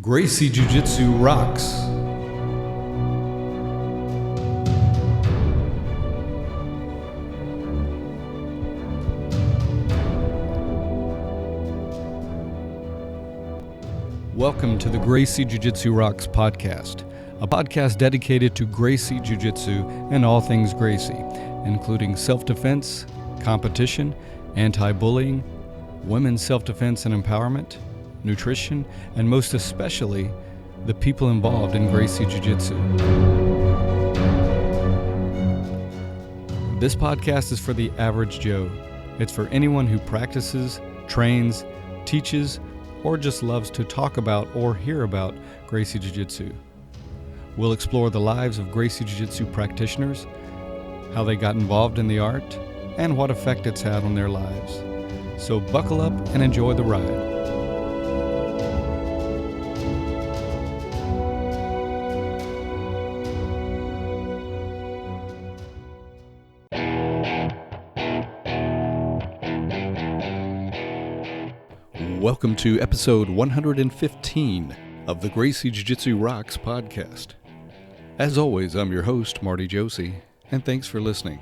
Gracie Jiu Jitsu rocks. Welcome to the Gracie Jiu Jitsu Rocks podcast, a podcast dedicated to Gracie Jiu Jitsu and all things Gracie, including self-defense, competition, anti-bullying, women's self-defense and empowerment, nutrition, and most especially, the people involved in Gracie Jiu Jitsu. This podcast is for the average Joe. It's for anyone who practices, trains, teaches, or just loves to talk about or hear about Gracie Jiu Jitsu. We'll explore the lives of Gracie Jiu Jitsu practitioners, how they got involved in the art, and what effect it's had on their lives. So buckle up and enjoy the ride. Welcome to episode 115 of the Gracie Jiu Jitsu Rocks podcast. As always, I'm your host, Marty Josie, and thanks for listening.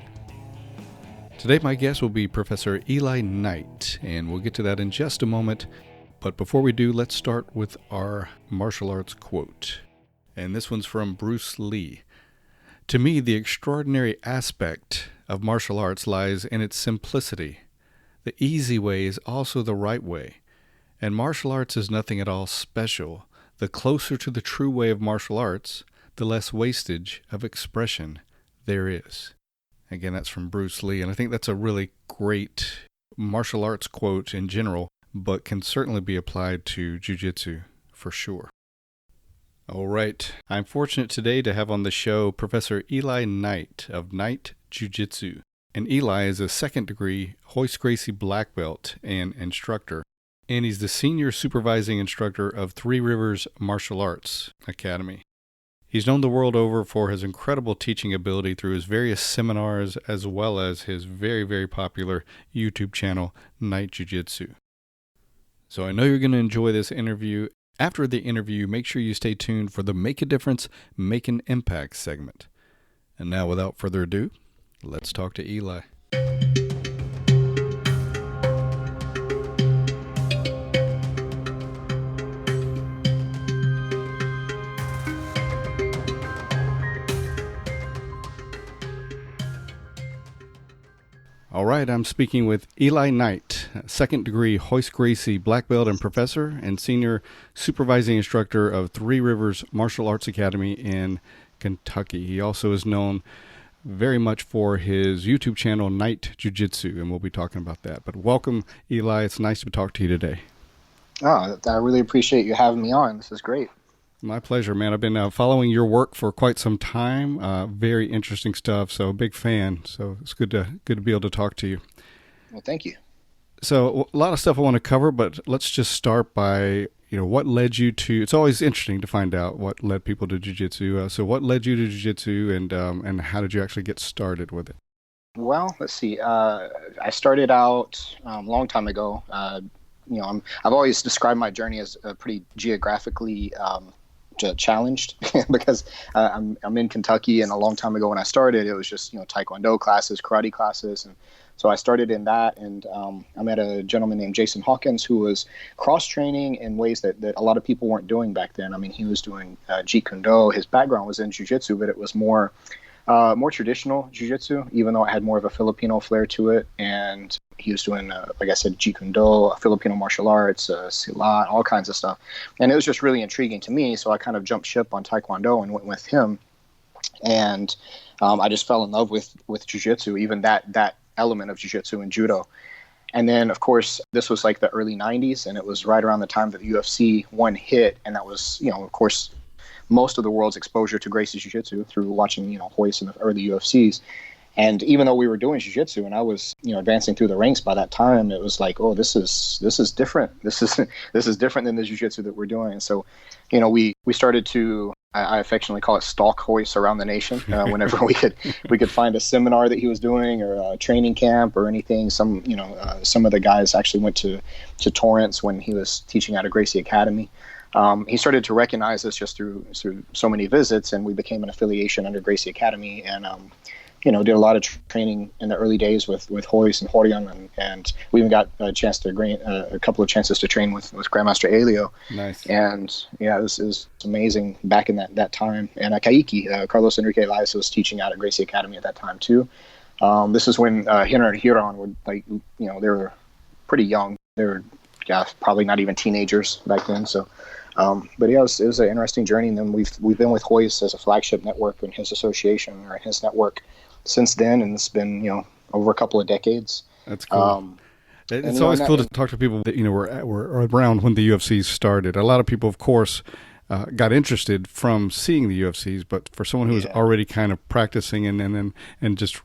Today my guest will be Professor Eli Knight, and we'll get to that in just a moment. But before we do, let's start with our martial arts quote. And this one's from Bruce Lee. To me, the extraordinary aspect of martial arts lies in its simplicity. The easy way is also the right way. And martial arts is nothing at all special. The closer to the true way of martial arts, the less wastage of expression there is. Again, that's from Bruce Lee, and I think that's a really great martial arts quote in general, but can certainly be applied to jiu-jitsu for sure. All right, I'm fortunate today to have on the show Professor Eli Knight of Knight Jiu-Jitsu. And Eli is a second-degree Royce Gracie Black Belt and instructor. And he's the senior supervising instructor of Three Rivers Martial Arts Academy. He's known the world over for his incredible teaching ability through his various seminars as well as his very, very popular YouTube channel, Knight Jiu-Jitsu. So I know you're going to enjoy this interview. After the interview, make sure you stay tuned for the Make a Difference, Make an Impact segment. And now, without further ado, let's talk to Eli. All right, I'm speaking with Eli Knight, second-degree Royce Gracie Black Belt and professor and senior supervising instructor of Three Rivers Martial Arts Academy in Kentucky. He also is known very much for his YouTube channel, Knight Jiu-Jitsu, and we'll be talking about that. But welcome, Eli. It's nice to talk to you today. Oh, I really appreciate you having me on. This is great. My pleasure, man. I've been following your work for quite some time. Very interesting stuff. So big fan. So it's good to be able to talk to you. Well, thank you. So a lot of stuff I want to cover, but let's just start by what led you to. It's always interesting to find out what led people to jiu-jitsu. So what led you to jiu-jitsu, and how did you actually get started with it? Well, let's see. I started out a long time ago. I've always described my journey as pretty geographically challenged because I'm in Kentucky, and a long time ago when I started, it was just taekwondo classes, karate classes, and so I started in that. And I met a gentleman named Jason Hawkins who was cross training in ways that a lot of people weren't doing back then. I mean, he was doing Jeet Kune Do. His background was in jiu-jitsu, but it was more traditional jiu-jitsu, even though it had more of a Filipino flair to it. And he was doing, like I said, Jeet Kune Do, Filipino martial arts, silat, all kinds of stuff. And it was just really intriguing to me. So I kind of jumped ship on taekwondo and went with him. And I just fell in love with jiu-jitsu, even that element of jiu-jitsu and judo. And then, of course, this was like the early 90s, and it was right around the time that UFC 1 hit. And that was, of course, most of the world's exposure to Gracie Jiu-Jitsu through watching, Royce in the early UFCs. And even though we were doing Jiu-Jitsu and I was, advancing through the ranks by that time, it was like, oh, this is different. This is different than the Jiu-Jitsu that we're doing. And so, we started to, I affectionately call it stalk Royce around the nation. Whenever we could find a seminar that he was doing or a training camp or anything. Some of the guys actually went to Torrance when he was teaching at a Gracie Academy. he started to recognize us just through so many visits, and we became an affiliation under Gracie Academy, and did a lot of training in the early days with Royce and Horion, and we even got a chance to a couple of chances to train with Grandmaster Elio. Nice. And yeah, it was amazing back in that time. And Kaiki, Carlos Enrique Elias, was teaching out at Gracie Academy at that time too. This is when Hina and Hiron were they were pretty young. They were probably not even teenagers back then. So, but yeah, it was an interesting journey. And then we've been with Royce as a flagship network in his association or his network since then, and it's been over a couple of decades. That's cool. It's always cool to talk to people that were around when the UFCs started. A lot of people, of course, got interested from seeing the UFCs, but for someone who was already kind of practicing and just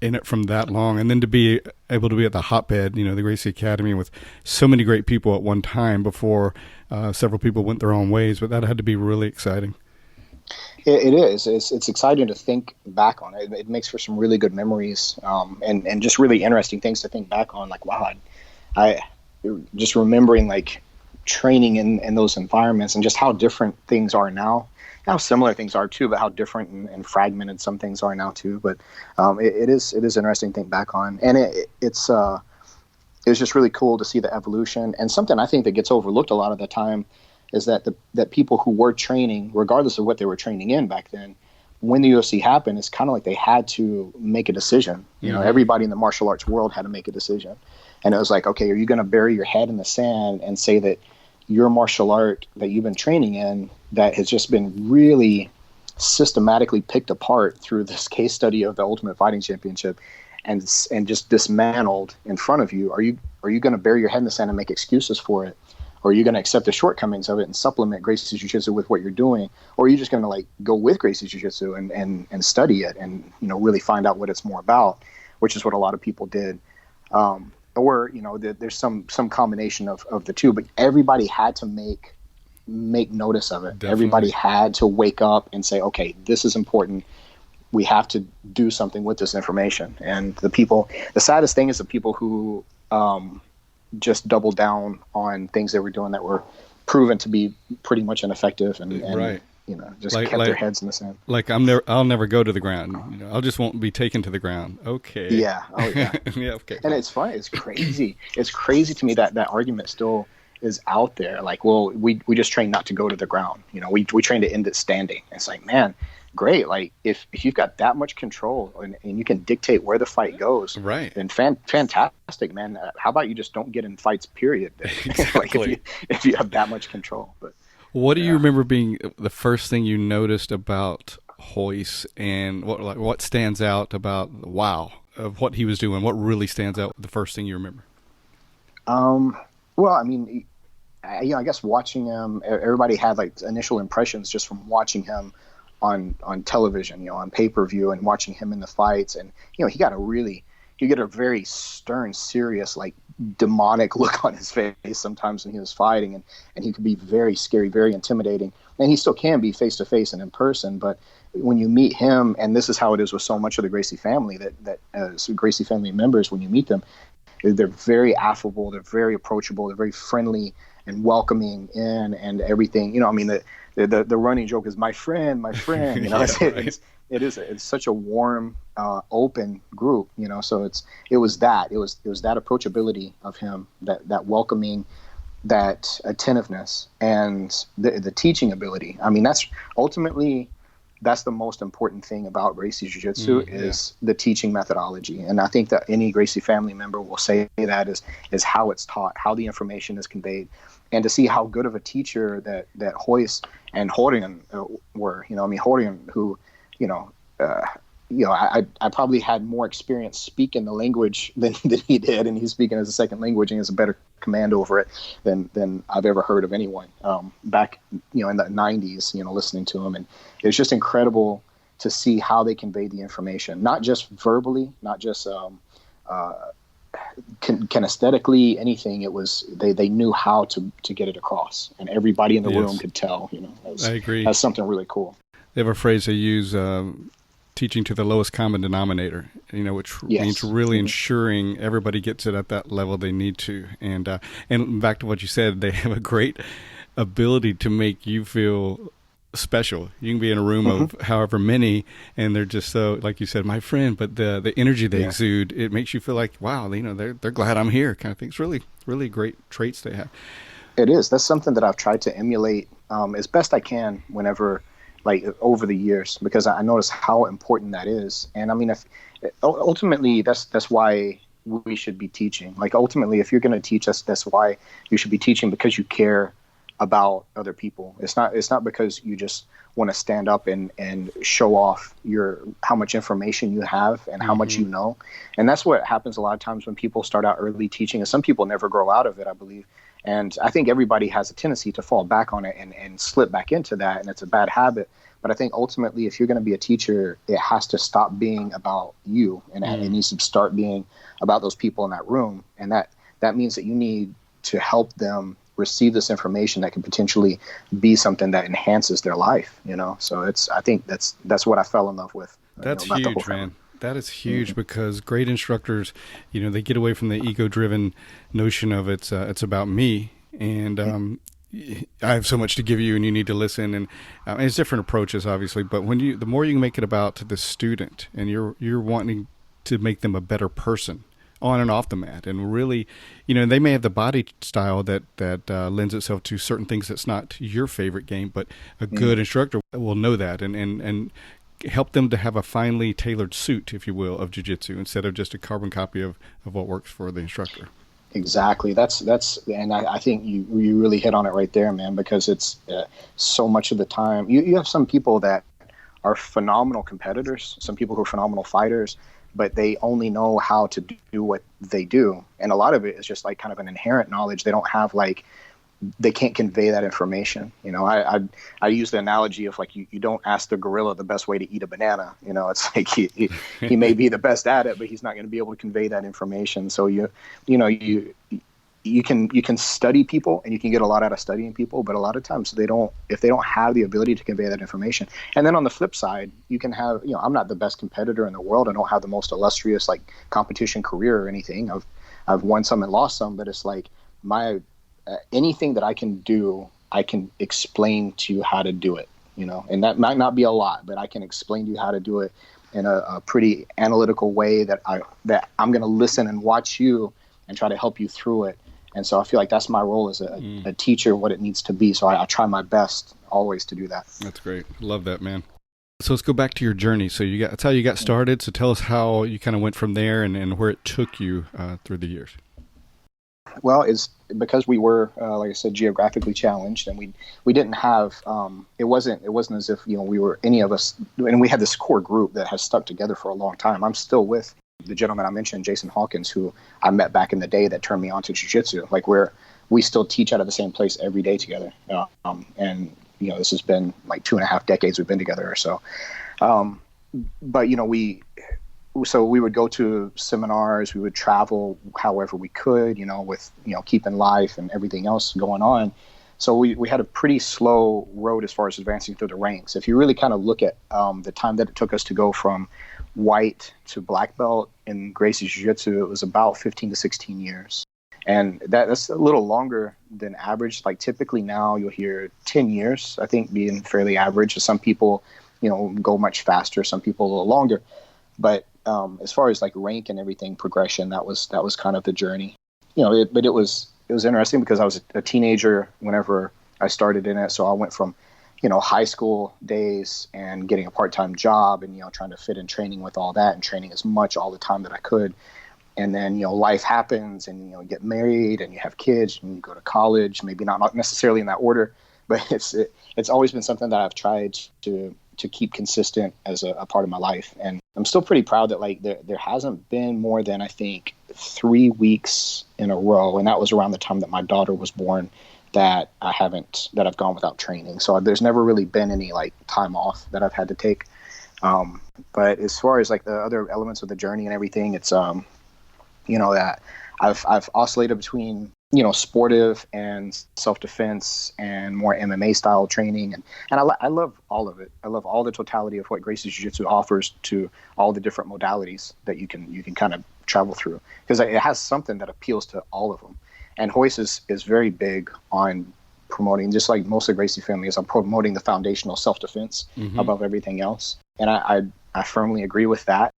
in it from that long, and then to be able to be at the hotbed, the Gracie Academy with so many great people at one time before several people went their own ways, but that had to be really exciting. It is. It's exciting to think back on. It makes for some really good memories, and just really interesting things to think back on. Like, wow, I just remembering like training in those environments and just how different things are now. How similar things are too, but how different and fragmented some things are now too. But it is interesting to think back on, and it's just really cool to see the evolution. And something I think that gets overlooked a lot of the time is that that people who were training, regardless of what they were training in back then, when the UFC happened, it's kind of like they had to make a decision. Everybody in the martial arts world had to make a decision. And it was like, okay, are you going to bury your head in the sand and say that your martial art that you've been training in that has just been really systematically picked apart through this case study of the Ultimate Fighting Championship and just dismantled in front of you, are you going to bury your head in the sand and make excuses for it? Or are you going to accept the shortcomings of it and supplement Gracie Jiu-Jitsu with what you're doing? Or are you just going to like go with Gracie Jiu-Jitsu and study it and really find out what it's more about, which is what a lot of people did. Or there's some combination of the two, but everybody had to make notice of it. Definitely. Everybody had to wake up and say, okay, this is important. We have to do something with this information. And the saddest thing is the people who just doubled down on things they were doing that were proven to be pretty much ineffective and right. Just kept their heads in the sand. Like I'll never go to the ground. I just won't be taken to the ground. Okay. Yeah. Oh yeah. Yeah. Okay. And it's funny. It's crazy. It's crazy to me that argument still is out there. Like, well, we just train not to go to the ground. We train to end it standing. It's like, man, great. Like if you've got that much control and you can dictate where the fight goes, right? Then fantastic, man. How about you just don't get in fights? Period. Exactly. Like if you have that much control, but. What do you remember being the first thing you noticed about Royce, and what stands out about of what he was doing? What really stands out? The first thing you remember? Well, I mean, I guess watching him, everybody had like initial impressions just from watching him on television, on pay-per-view, and watching him in the fights, and he got a very stern, serious, like demonic look on his face sometimes when he was fighting, and he could be very scary, very intimidating, and he still can be face to face and in person. But when you meet him, and this is how it is with so much of the Gracie family, that Gracie family members, when you meet them, they're very affable, they're very approachable, they're very friendly and welcoming in and everything. I mean, the running joke is my friend. Yeah, right. It's such a warm, open group, so it was that approachability of him, that welcoming, that attentiveness, and the teaching ability. I mean, that's the most important thing about Gracie Jiu-Jitsu is the teaching methodology. And I think that any Gracie family member will say that is how it's taught, how the information is conveyed, and to see how good of a teacher that Royce and Horion were. Horion, who, I probably had more experience speaking the language than he did, and he's speaking as a second language and has a better command over it than I've ever heard of anyone back in the 90s, listening to him. And it's just incredible to see how they convey the information, not just verbally, not just kinesthetically, anything. It was they knew how to get it across, and everybody in the room could tell. I agree. That's something really cool. They have a phrase they use, teaching to the lowest common denominator, which means really ensuring everybody gets it at that level they need to. And back to what you said, they have a great ability to make you feel special. You can be in a room of however many, and they're just so, like you said, my friend, but the energy they exude, it makes you feel like, wow, they're glad I'm here kind of thing. It's really, really great traits they have. It is. That's something that I've tried to emulate as best I can whenever, like, over the years, because I notice how important that is. And I mean, if ultimately that's why we should be teaching. Like, ultimately, if you're going to teach us, that's why you should be teaching, because you care about other people. It's not because you just want to stand up and show off how much information you have and how much you know. And that's what happens a lot of times when people start out early teaching, and some people never grow out of it, I believe. And I think everybody has a tendency to fall back on it and slip back into that, and it's a bad habit. But I think ultimately, if you're going to be a teacher, it has to stop being about you, and it needs to start being about those people in that room. And that means that you need to help them receive this information that can potentially be something that enhances their life, So I think that's what I fell in love with. That's huge, man. That is huge because great instructors, they get away from the ego-driven notion of it's about me, and I have so much to give you, and you need to listen. And it's different approaches, obviously, but the more you can make it about the student, and you're wanting to make them a better person on and off the mat, and really, they may have the body style that lends itself to certain things that's not your favorite game, but a good instructor will know that and help them to have a finely tailored suit, if you will, of jiu-jitsu instead of just a carbon copy of what works for the instructor. Exactly. That's and I think you really hit on it right there, man, because it's so much of the time you have some people that are phenomenal competitors, some people who are phenomenal fighters, but they only know how to do what they do. And a lot of it is just like kind of an inherent knowledge. They don't have they can't convey that information. I use the analogy of like, you don't ask the gorilla the best way to eat a banana. It's like he may be the best at it, but he's not going to be able to convey that information. So you can study people, and you can get a lot out of studying people, but a lot of times if they don't have the ability to convey that information. And then on the flip side, you can have, I'm not the best competitor in the world. I don't have the most illustrious competition career or anything. I've won some and lost some, but it's like anything that I can do, I can explain to you how to do it, and that might not be a lot, but I can explain to you how to do it in a pretty analytical way that I'm going to listen and watch you and try to help you through it. And so I feel like that's my role as a teacher, what it needs to be. So I try my best always to do that. That's great. Love that, man. So let's go back to your journey. So that's how you got started. So tell us how you kind of went from there and where it took you through the years. Well, it's because we were, like I said, geographically challenged, and we didn't have. It wasn't as if we were any of us, and we had this core group that has stuck together for a long time. I'm still with the gentleman I mentioned, Jason Hawkins, who I met back in the day that turned me on to jiu-jitsu. Like we still teach out of the same place every day together, and this has been like 2.5 decades we've been together or so. But we would go to seminars, we would travel however we could, with, keeping life and everything else going on. So we had a pretty slow road as far as advancing through the ranks. If you really kind of look at the time that it took us to go from white to black belt in Gracie Jiu-Jitsu, it was about 15 to 16 years. And that's a little longer than average. Like typically now you'll hear 10 years, I think, being fairly average. Some people, go much faster, some people a little longer. But as far as like rank and everything progression, that was kind of the journey, but it was interesting because I was a teenager whenever I started in it. So I went from, high school days and getting a part-time job and, trying to fit in training with all that and training as much all the time that I could. And then, life happens and, you get married and you have kids and you go to college, maybe not necessarily in that order, but it's always been something that I've tried to keep consistent as a part of my life. And I'm still pretty proud that there hasn't been more than I think 3 weeks in a row. And that was around the time that my daughter was born that I've gone without training. So there's never really been any time off that I've had to take. But as far as the other elements of the journey and everything, it's, that I've oscillated between, sportive and self-defense and more MMA style training. And I love all of it. I love all the totality of what Gracie Jiu-Jitsu offers to all the different modalities that you can kind of travel through, because it has something that appeals to all of them. And Royce is very big on promoting, just like most of the Gracie family, is I'm promoting the foundational self-defense above everything else. And I firmly agree with that.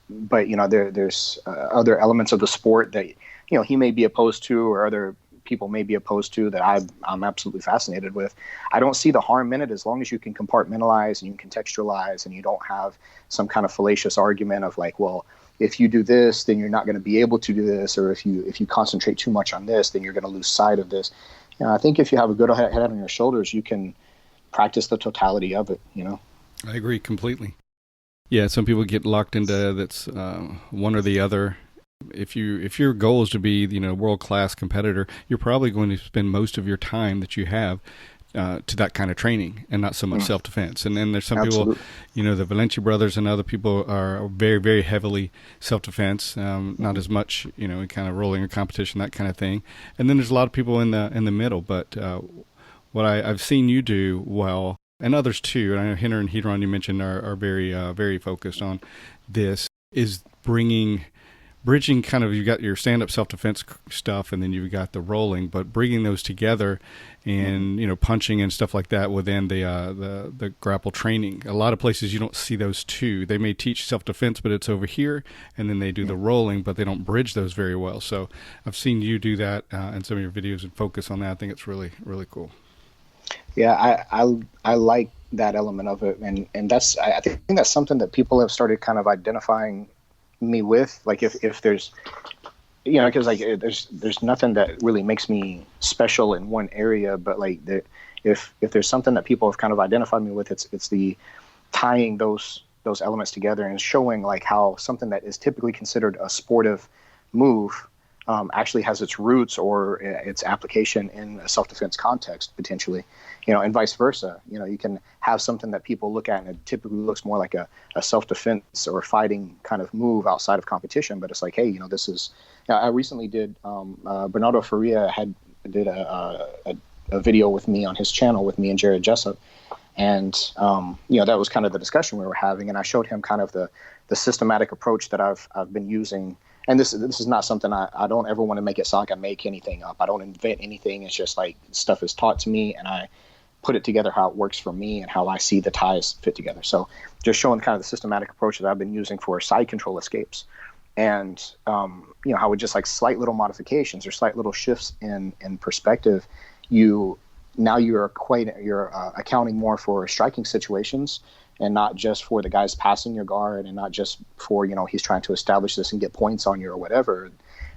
But, there's other elements of the sport that, he may be opposed to, or other people may be opposed to, that I'm absolutely fascinated with. I don't see the harm in it, as long as you can compartmentalize and you can contextualize, and you don't have some kind of fallacious argument of like, well, if you do this, then you're not going to be able to do this, or if you concentrate too much on this, then you're going to lose sight of this. I think if you have a good head on your shoulders, you can practice the totality of it. I agree completely. Yeah, some people get locked into that's one or the other. If your goal is to be world-class competitor, you're probably going to spend most of your time that you have to that kind of training, and not so much self-defense. And then there's some people, the Valencia brothers and other people are very, very heavily self-defense, not as much, kind of rolling or competition, that kind of thing. And then there's a lot of people in the middle. But what I've seen you do well, and others too, and I know Henner and Hedron you mentioned are very, very focused on this, is bridging kind of, you've got your stand-up self-defense stuff, and then you've got the rolling, but bringing those together and, punching and stuff like that within the grapple training. A lot of places you don't see those two. They may teach self-defense, but it's over here, and then they do the rolling, but they don't bridge those very well. So I've seen you do that in some of your videos and focus on that. I think it's really, really cool. Yeah, I like that element of it, and that's, I think that's something that people have started kind of identifying me with. Like if there's, because like there's nothing that really makes me special in one area, but like if there's something that people have kind of identified me with, it's the tying those elements together and showing like how something that is typically considered a sportive move actually has its roots or its application in a self-defense context potentially, and vice versa. You can have something that people look at and it typically looks more like a self-defense or fighting kind of move outside of competition, but it's like, hey, this is. I recently did Bernardo Faria did a video with me on his channel with me and Jerrod Jessup, and that was kind of the discussion we were having, and I showed him kind of the systematic approach that I've been using. And this is not something I don't ever want to make it sound like I make anything up. I don't invent anything. It's just like stuff is taught to me, and I put it together how it works for me and how I see the ties fit together. So just showing kind of the systematic approach that I've been using for side control escapes, and how with just like slight little modifications or slight little shifts in perspective, you're accounting more for striking situations, and not just for the guys passing your guard, and not just for, he's trying to establish this and get points on you or whatever.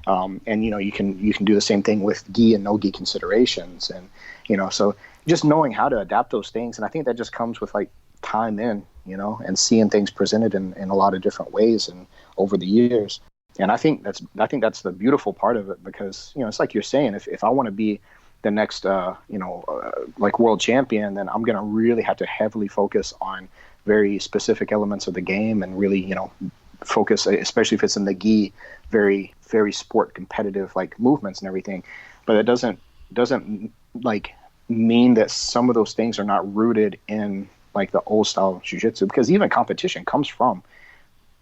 And, you can do the same thing with gi and no gi considerations. And, so just knowing how to adapt those things. And I think that just comes with like time in, and seeing things presented in a lot of different ways and over the years. And I think that's the beautiful part of it, because, it's like you're saying, if I want to be the next, like world champion, then I'm going to really have to heavily focus on very specific elements of the game, and really, focus, especially if it's in the gi, very, very sport competitive like movements and everything. But it doesn't like mean that some of those things are not rooted in like the old style of jiu-jitsu, because even competition comes from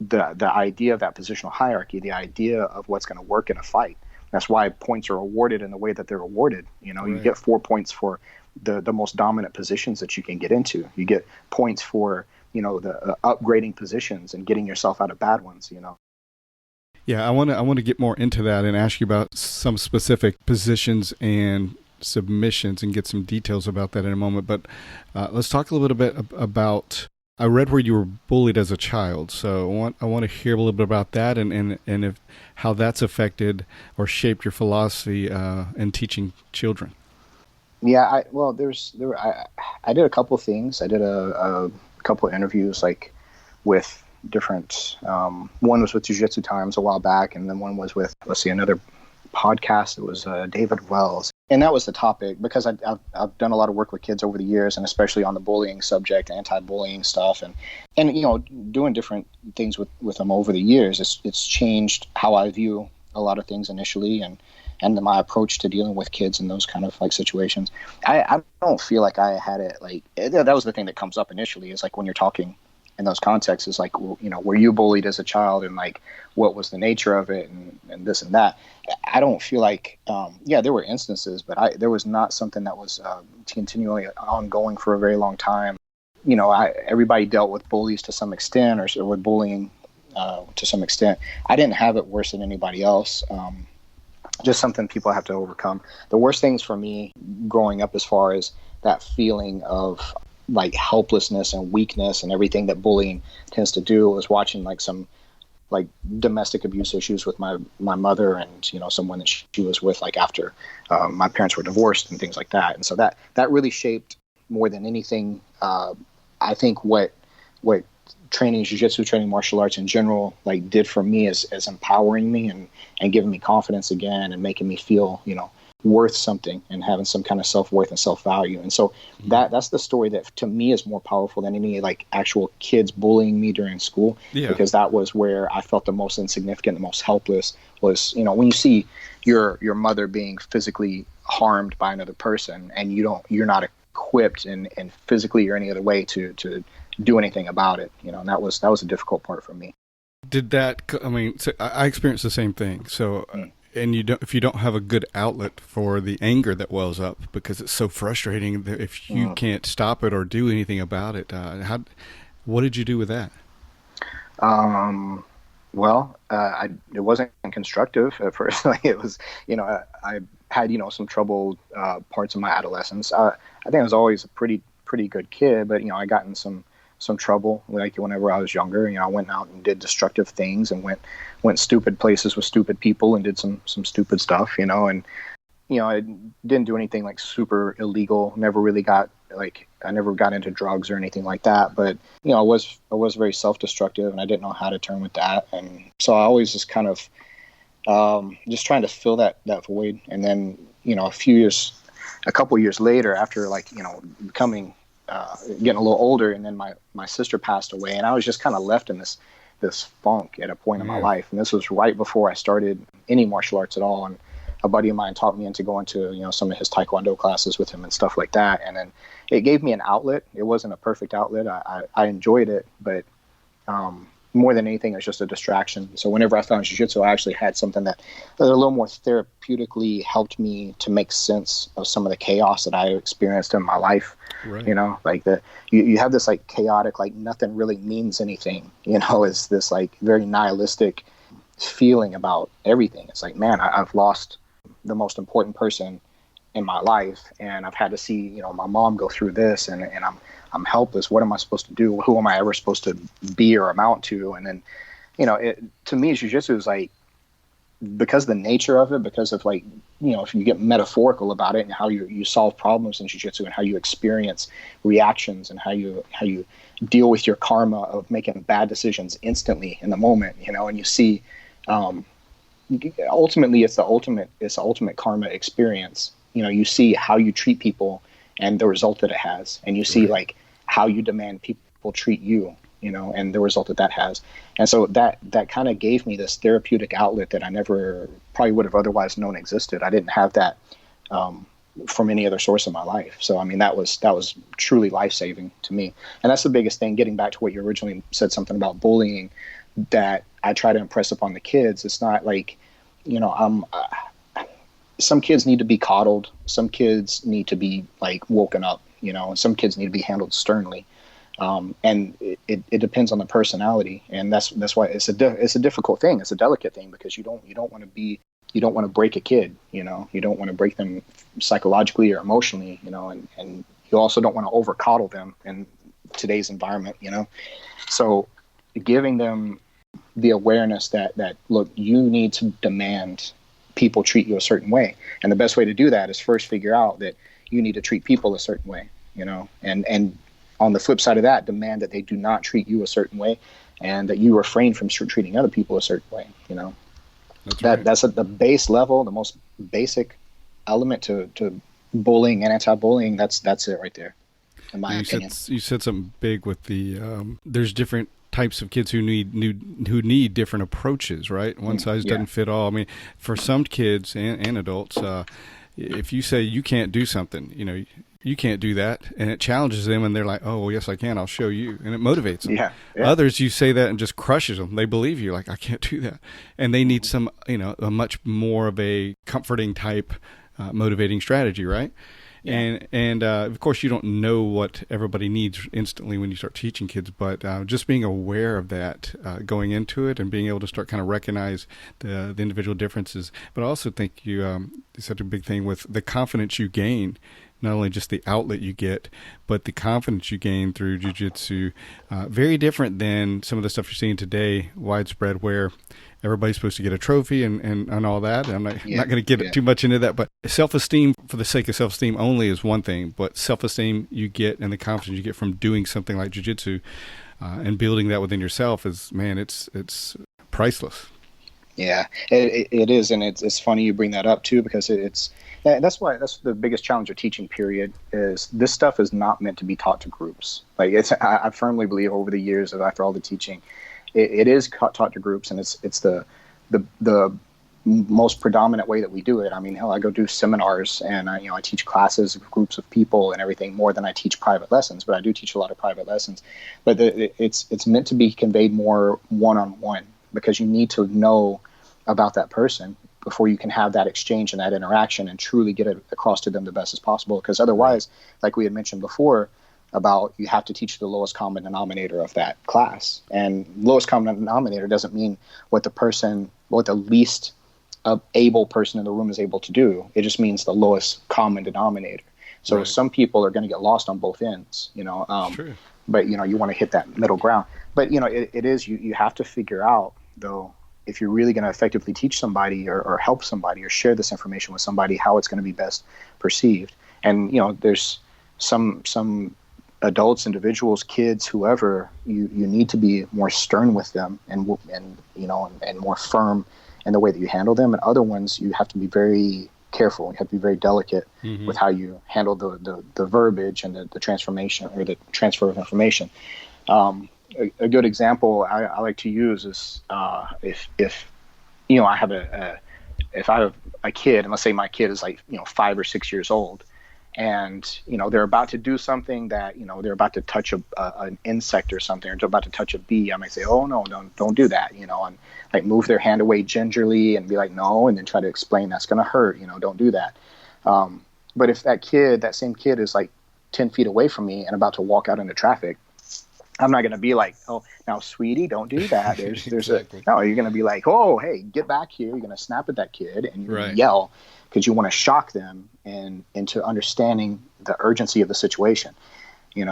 the idea of that positional hierarchy, the idea of what's going to work in a fight. That's why points are awarded in the way that they're awarded. Right. You get 4 points for the most dominant positions that you can get into. You get points for, the upgrading positions and getting yourself out of bad ones, Yeah, I want to get more into that and ask you about some specific positions and submissions and get some details about that in a moment. But let's talk a little bit about, I read where you were bullied as a child, so I want to hear a little bit about that and if how that's affected or shaped your philosophy in teaching children. Yeah, I did a couple things. I did a couple of interviews like with different. One was with Jiu Jitsu Times a while back, and then one was with another podcast. It was David Wells, and that was the topic because I've done a lot of work with kids over the years, and especially on the bullying subject, anti-bullying stuff, and doing different things with them over the years. It's changed how I view a lot of things initially, and my approach to dealing with kids in those kind of like situations. I don't feel like I had it like that was the thing that comes up initially, is like when you're talking in those contexts is like, well, were you bullied as a child, and like what was the nature of it, and this and that. I don't feel like there were instances, but there was not something that was continually ongoing for a very long time. Everybody dealt with bullies to some extent, or with bullying to some extent. I didn't have it worse than anybody else. Just something people have to overcome. The worst things for me growing up, as far as that feeling of like helplessness and weakness and everything that bullying tends to do, was watching like some like domestic abuse issues with my mother, and someone that she was with like after my parents were divorced and things like that. And so that really shaped more than anything. I think what training jiu-jitsu, training martial arts in general, like did for me is empowering me and giving me confidence again, and making me feel worth something, and having some kind of self-worth and self-value. And so that's the story that to me is more powerful than any like actual kids bullying me during school, because that was where I felt the most insignificant, the most helpless. Was when you see your mother being physically harmed by another person, and you're not equipped and physically or any other way to do anything about it, and that was a difficult part for me. Did that, so I experienced the same thing. So, and if you don't have a good outlet for the anger that wells up, because it's so frustrating, that if you can't stop it or do anything about it, what did you do with that? It wasn't constructive at first. Like it was, I had, some troubled parts of my adolescence. I think I was always a pretty good kid, but I got in some trouble, like whenever I was younger. I went out and did destructive things, and went stupid places with stupid people, and did some stupid stuff, and I didn't do anything like super illegal. I never got into drugs or anything like that, but I was very self-destructive, and I didn't know how to turn with that. And so I always just kind of just trying to fill that void. And then a couple years later, after becoming getting a little older, and then my sister passed away, and I was just kind of left in this funk at a point in my life. And this was right before I started any martial arts at all. And a buddy of mine talked me into going to some of his taekwondo classes with him and stuff like that. And then it gave me an outlet. It wasn't a perfect outlet. I enjoyed it, but more than anything, it was just a distraction. So whenever I found jiu-jitsu, I actually had something that a little more therapeutically helped me to make sense of some of the chaos that I experienced in my life. Right. Like you have this like chaotic, like nothing really means anything, is this like very nihilistic feeling about everything. It's like, man, I've lost the most important person in my life, and I've had to see, my mom go through this, and I'm helpless. What am I supposed to do? Who am I ever supposed to be or amount to? And then, to me, jiu-jitsu is like, because of the nature of it, because of like, if you get metaphorical about it, and how you solve problems in jiu-jitsu, and how you experience reactions, and how you deal with your karma of making bad decisions instantly in the moment, and you see, ultimately it's the ultimate karma experience. You see how you treat people and the result that it has, and you see like how you demand people treat you, and the result that has. And so that kind of gave me this therapeutic outlet that I never probably would have otherwise known existed. I didn't have that from any other source in my life. So, I mean, that was truly life-saving to me. And that's the biggest thing, getting back to what you originally said, something about bullying that I try to impress upon the kids. It's not like, some kids need to be coddled. Some kids need to be like woken up, and some kids need to be handled sternly. And it depends on the personality. And that's why it's a difficult thing. It's a delicate thing, because you don't want to break a kid, you don't want to break them psychologically or emotionally, and you also don't want to over coddle them in today's environment, so giving them the awareness that look, you need to demand people treat you a certain way. And the best way to do that is first figure out that you need to treat people a certain way, and on the flip side of that, demand that they do not treat you a certain way, and that you refrain from treating other people a certain way, That's at the base level, the most basic element to bullying and anti-bullying. That's it right there, in my opinion. You said something big with the there's different types of kids who need different approaches, right? One size doesn't fit all. I mean, for some kids and adults, if you say you can't do something, you can't do that, and it challenges them, and they're like, oh, well, yes, I can. I'll show you, and it motivates them. Yeah. Others, you say that and just crushes them. They believe you, like, I can't do that, and they need some, a much more of a comforting type, motivating strategy, right? Yeah. And of course, you don't know what everybody needs instantly when you start teaching kids, but just being aware of that going into it and being able to start kind of recognize the individual differences. But I also think it's such a big thing with the confidence you gain, not only just the outlet you get, but the confidence you gain through jiu-jitsu. Very different than some of the stuff you're seeing today, widespread, where everybody's supposed to get a trophy and all that. I'm not going to get too much into that, but self-esteem for the sake of self-esteem only is one thing, but self-esteem you get and the confidence you get from doing something like jiu-jitsu and building that within yourself is, man, it's priceless. Yeah, it is. And it's funny you bring that up too, because that's the biggest challenge of teaching, period, is this stuff is not meant to be taught to groups. Like I firmly believe over the years of after all the teaching, it is taught to groups, and it's the most predominant way that we do it. I mean, hell, I go do seminars, and I teach classes, groups of people, and everything more than I teach private lessons. But I do teach a lot of private lessons. But it's meant to be conveyed more one-on-one, because you need to know about that person before you can have that exchange and that interaction and truly get it across to them the best as possible. Because otherwise, like we had mentioned before, about you have to teach the lowest common denominator of that class. And lowest common denominator doesn't mean what the least able person in the room is able to do. It just means the lowest common denominator. So some people are going to get lost on both ends, True. But, you want to hit that middle ground. But, it is, you have to figure out, though, if you're really going to effectively teach somebody or help somebody or share this information with somebody, how it's going to be best perceived. And, there's some adults, individuals, kids, whoever, you need to be more stern with them and more firm in the way that you handle them. And other ones, you have to be very careful. You have to be very delicate with how you handle the verbiage and the transformation or the transfer of information. A good example I like to use is if I have a kid, and let's say my kid is 5 or 6 years old, and they're about to do something that they're about to touch an insect or something, or they're about to touch a bee. I might say, oh no, don't do that, and like move their hand away gingerly and be like, no, and then try to explain that's going to hurt, don't do that. But if that same kid is like 10 feet away from me and about to walk out into traffic, I'm not going to be like, oh, now, sweetie, don't do that. There's Exactly. No, you're going to be like, oh, hey, get back here. You're going to snap at that kid and you're going to yell because you want to shock them into understanding the urgency of the situation.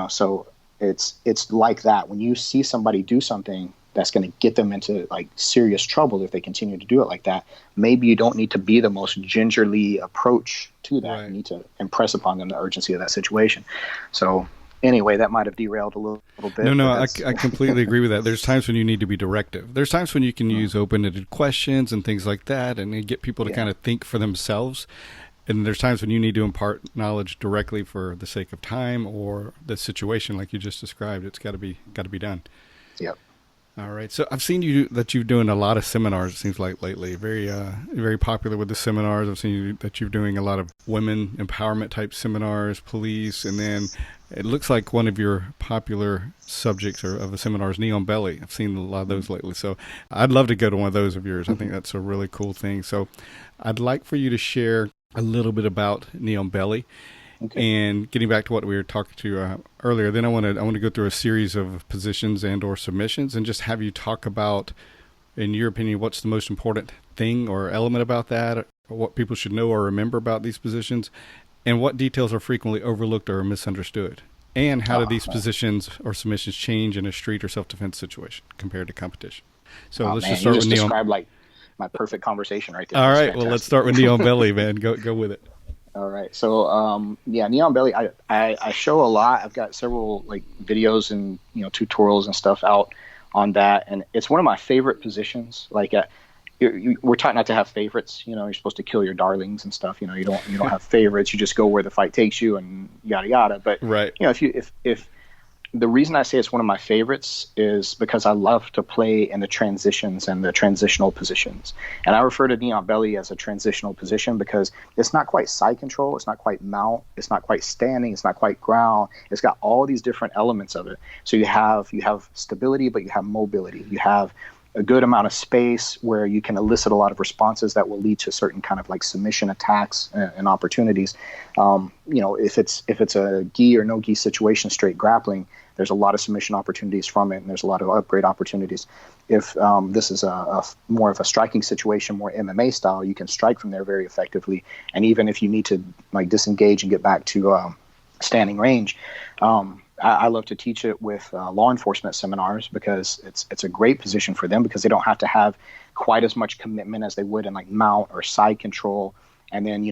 So it's like that. When you see somebody do something that's going to get them into like serious trouble if they continue to do it like that, maybe you don't need to be the most gingerly approach to that. You need to impress upon them the urgency of that situation. So anyway, that might have derailed a little bit. No, I completely agree with that. There's times when you need to be directive. There's times when you can use open-ended questions and things like that and get people to kind of think for themselves. And there's times when you need to impart knowledge directly for the sake of time or the situation like you just described. It's got to be done. Yep. All right. So I've seen that you're doing a lot of seminars, it seems like lately. Very very popular with the seminars. I've seen that you're doing a lot of women empowerment type seminars, police, and then it looks like one of your popular subjects of a seminar is knee on belly. I've seen a lot of those lately. So I'd love to go to one of those of yours. I think that's a really cool thing. So I'd like for you to share a little bit about knee on belly. Okay. And getting back to what we were talking to earlier, then I want to go through a series of positions and or submissions and just have you talk about, in your opinion, what's the most important thing or element about that, or what people should know or remember about these positions, and what details are frequently overlooked or misunderstood, and how do these positions or submissions change in a street or self-defense situation compared to competition. So let's just start with knee on. Described like my perfect conversation right there. All right, well, let's start with knee on belly, man. Go with it. All right. So, knee on belly, I show a lot. I've got several like videos and, tutorials and stuff out on that. And it's one of my favorite positions. Like, we're taught not to have favorites. You're supposed to kill your darlings and stuff. You don't have favorites. You just go where the fight takes you and yada, yada. But, right. if The reason I say it's one of my favorites is because I love to play in the transitions and the transitional positions. And I refer to knee on belly as a transitional position because it's not quite side control, it's not quite mount, it's not quite standing, it's not quite ground. It's got all these different elements of it. So you have stability, but you have mobility. You have a good amount of space where you can elicit a lot of responses that will lead to certain kind of like submission attacks and opportunities. If it's a gi or no gi situation, straight grappling, there's a lot of submission opportunities from it, and there's a lot of upgrade opportunities. If this is a more of a striking situation, more MMA style, you can strike from there very effectively. And even if you need to like disengage and get back to standing range, I love to teach it with law enforcement seminars because it's a great position for them because they don't have to have quite as much commitment as they would in like mount or side control, and then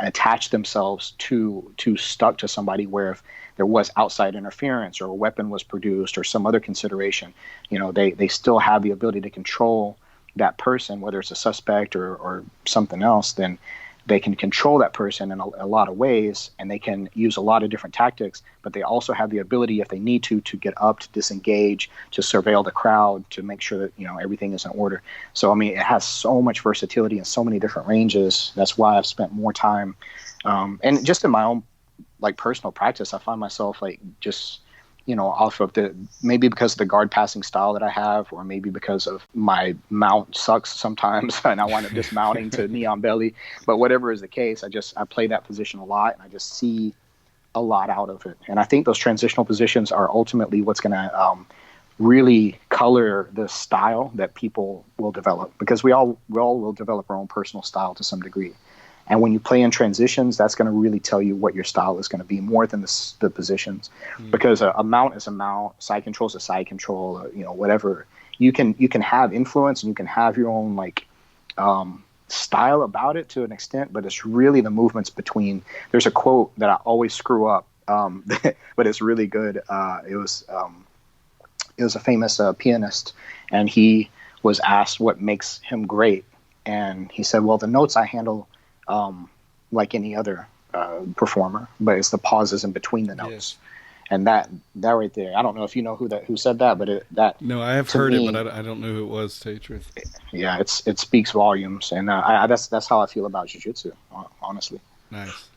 attach themselves to stuck to somebody where if there was outside interference or a weapon was produced or some other consideration, they still have the ability to control that person, whether it's a suspect or something else. Then they can control that person in a lot of ways, and they can use a lot of different tactics, but they also have the ability, if they need to get up, to disengage, to surveil the crowd, to make sure that, everything is in order. So, I mean, it has so much versatility in so many different ranges. That's why I've spent more time. And just in my own, like, personal practice, I find myself, like, just, off of maybe because of the guard passing style that I have, or maybe because of my mount sucks sometimes and I wind up dismounting to knee on belly. But whatever is the case, I play that position a lot, and I just see a lot out of it. And I think those transitional positions are ultimately what's going to really color the style that people will develop, because we all will develop our own personal style to some degree. And when you play in transitions, that's going to really tell you what your style is going to be more than the positions, because a mount is a mount, side control is a side control, whatever. You can have influence and you can have your own style about it to an extent, but it's really the movements between. There's a quote that I always screw up, but it's really good. It was a famous pianist, and he was asked what makes him great, and he said, "Well, the notes I handle like any other performer, but it's the pauses in between the notes." Yes. And that right there, I don't know if you know who said that, but no, I have heard it, but I don't know who it was, to tell you the truth. Yeah, it speaks volumes, and that's how I feel about jiu-jitsu, honestly. Nice.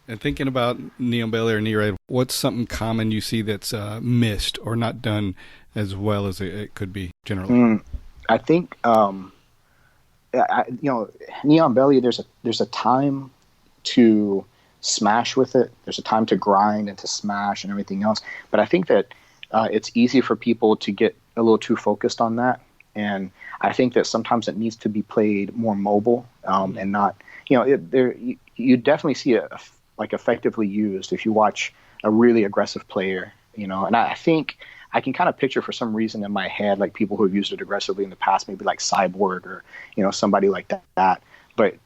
And thinking about knee on belly or knee right, what's something common you see that's missed or not done as well as it could be generally? I think knee on belly, there's a time to smash with it. There's a time to grind and to smash and everything else. But I think that it's easy for people to get a little too focused on that. And I think that sometimes it needs to be played more mobile and not, you definitely see it like effectively used if you watch a really aggressive player, and I think I can kind of picture for some reason in my head, like people who have used it aggressively in the past, maybe like Cyborg or, somebody like that. But,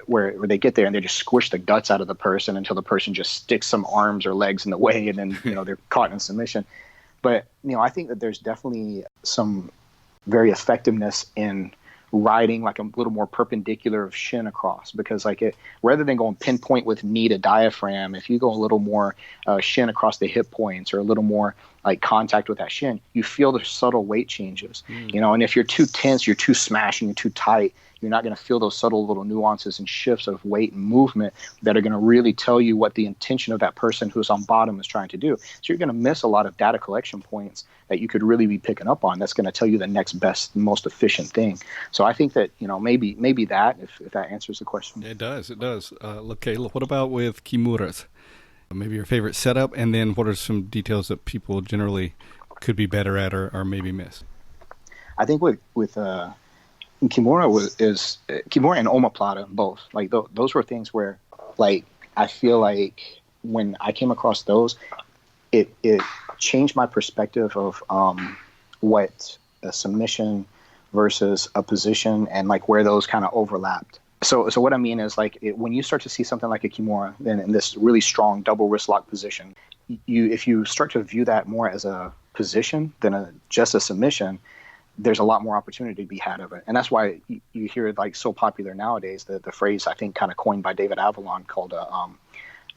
where they get there and they just squish the guts out of the person until the person just sticks some arms or legs in the way, and then, they're caught in submission. But, I think that there's definitely some very effectiveness in riding like a little more perpendicular of shin across, because rather than going pinpoint with knee to diaphragm, if you go a little more shin across the hip points, or a little more like contact with that shin, you feel the subtle weight changes, and if you're too tense, you're too smashing, you're too tight, you're not going to feel those subtle little nuances and shifts of weight and movement that are going to really tell you what the intention of that person who's on bottom is trying to do. So you're going to miss a lot of data collection points that you could really be picking up on. That's going to tell you the next best, most efficient thing. So I think that, maybe that, if that answers the question. It does. Okay, what about with kimuras? Maybe your favorite setup, and then what are some details that people generally could be better at or maybe miss? I think with kimura kimura and omoplata both. Like those were things where, like, I feel like when I came across those, it changed my perspective of what a submission versus a position, and like where those kind of overlapped. So what I mean is, like, when you start to see something like a kimura, then in this really strong double wrist lock position, if you start to view that more as a position than just a submission, there's a lot more opportunity to be had of it. And that's why you hear it like so popular nowadays, the phrase, I think, kind of coined by David Avalon, called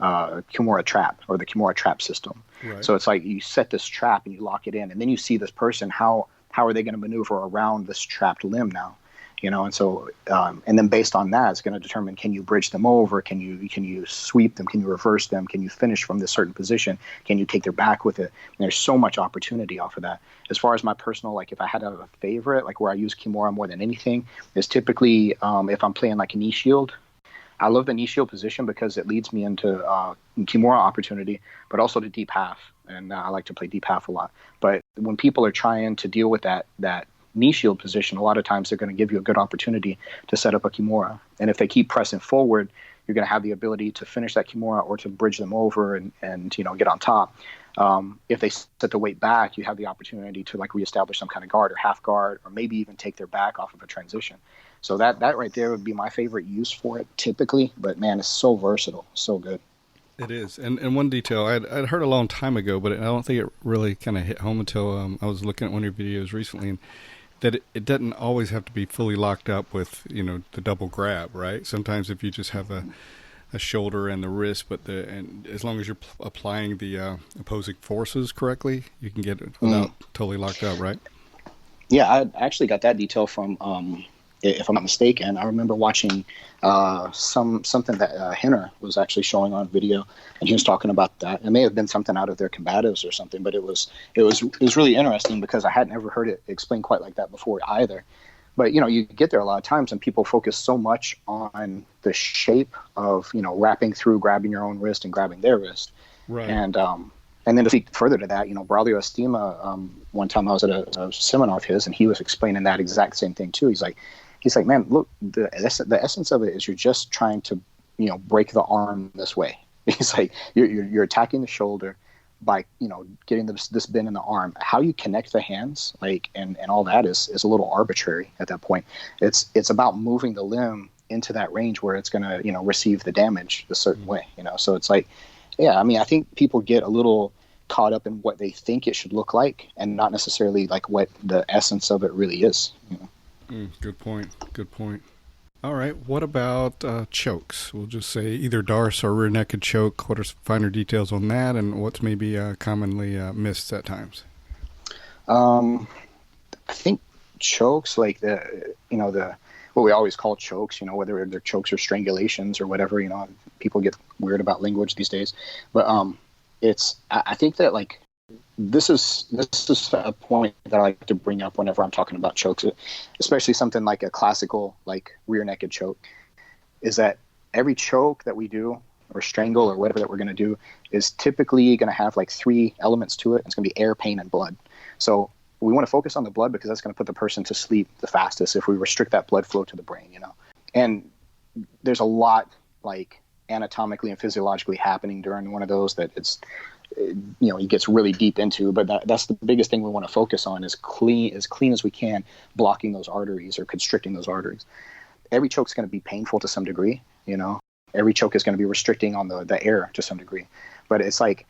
kimura trap, or the kimura trap system. Right. So it's like you set this trap and you lock it in, and then you see this person, how are they going to maneuver around this trapped limb now, and so and then based on that, it's going to determine, can you bridge them over, can you sweep them, can you reverse them, can you finish from this certain position, can you take their back with it. And there's so much opportunity off of that. As far as my personal, like if I had a favorite, like where I use kimura more than anything, is typically if I'm playing like a knee shield. I love the knee shield position because it leads me into kimura opportunity, but also to deep half. And I like to play deep half a lot. But when people are trying to deal with that knee shield position, a lot of times they're going to give you a good opportunity to set up a kimura. And if they keep pressing forward, you're going to have the ability to finish that kimura or to bridge them over and get on top. If they set the weight back, you have the opportunity to like reestablish some kind of guard or half guard, or maybe even take their back off of a transition. So that right there would be my favorite use for it typically. But man, it's so versatile, so good. It is. And one detail I'd heard a long time ago, but I don't think it really kind of hit home until I was looking at one of your videos recently, and that it doesn't always have to be fully locked up with, the double grab, right? Sometimes if you just have a shoulder and the wrist, and as long as you're applying the opposing forces correctly, you can get it without totally locked up, right? Yeah, I actually got that detail from, if I'm not mistaken, I remember watching something that Henner was actually showing on video, and he was talking about that. It may have been something out of their combatives or something, but it was really interesting because I hadn't ever heard it explained quite like that before either. But you get there a lot of times, and people focus so much on the shape of wrapping through, grabbing your own wrist and grabbing their wrist, right? And then to speak further to that, Braulio Estima, one time I was at a seminar of his, and he was explaining that exact same thing too. He's like, man, look, the essence of it is you're just trying to, break the arm this way. He's like, you're attacking the shoulder by, getting this bend in the arm. How you connect the hands, and all that is a little arbitrary at that point. It's about moving the limb into that range where it's going to, receive the damage a certain way, So it's like, yeah, I mean, I think people get a little caught up in what they think it should look like and not necessarily like what the essence of it really is. Good point. All right. What about chokes? We'll just say either Darce or rear naked choke. What are some finer details on that, and what's maybe commonly missed at times? I think chokes, like the what we always call chokes, whether they're chokes or strangulations or whatever, people get weird about language these days. But I think that like this is a point that I like to bring up whenever I'm talking about chokes, especially something like a classical like rear naked choke, is that every choke that we do or strangle or whatever that we're going to do is typically going to have like three elements to it. It's going to be air, pain, and blood. So we want to focus on the blood because that's going to put the person to sleep the fastest if we restrict that blood flow to the brain, And there's a lot like anatomically and physiologically happening during one of those that it's, it gets really deep into, but that's the biggest thing we want to focus on is clean as we can, blocking those arteries or constricting those arteries. Every choke is going to be painful to some degree, Every choke is going to be restricting on the air to some degree. But it's like,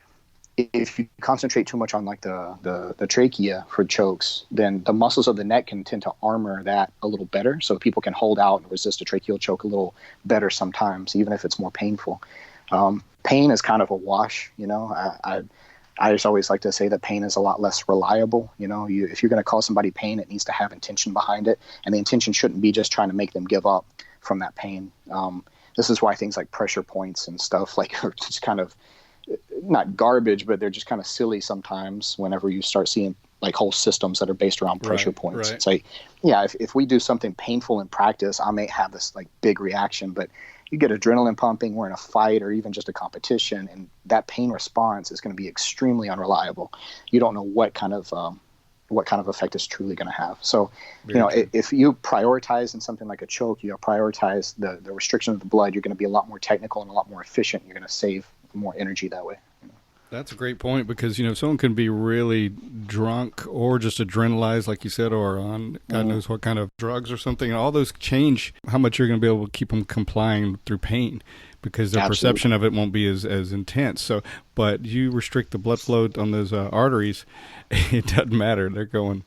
if you concentrate too much on like the trachea for chokes, then the muscles of the neck can tend to armor that a little better, so people can hold out and resist a tracheal choke a little better sometimes, even if it's more painful. Pain is kind of a wash, I just always like to say that pain is a lot less reliable. If you're going to cause somebody pain, it needs to have intention behind it, and the intention shouldn't be just trying to make them give up from that pain. This is why things like pressure points and stuff like are just kind of not garbage, but they're just kind of silly sometimes whenever you start seeing like whole systems that are based around pressure points. Right. It's like, yeah, if we do something painful in practice, I may have this like big reaction, but you get adrenaline pumping, we're in a fight or even just a competition, and that pain response is going to be extremely unreliable. You don't know what kind of effect it's truly going to have. So, if you prioritize in something like a choke, you prioritize the restriction of the blood, you're going to be a lot more technical and a lot more efficient. You're going to save more energy that way. That's a great point because, someone can be really drunk or just adrenalized, like you said, or on God knows what kind of drugs or something. And all those change how much you're going to be able to keep them complying through pain because their perception of it won't be as intense. So, but you restrict the blood flow on those arteries, it doesn't matter. They're going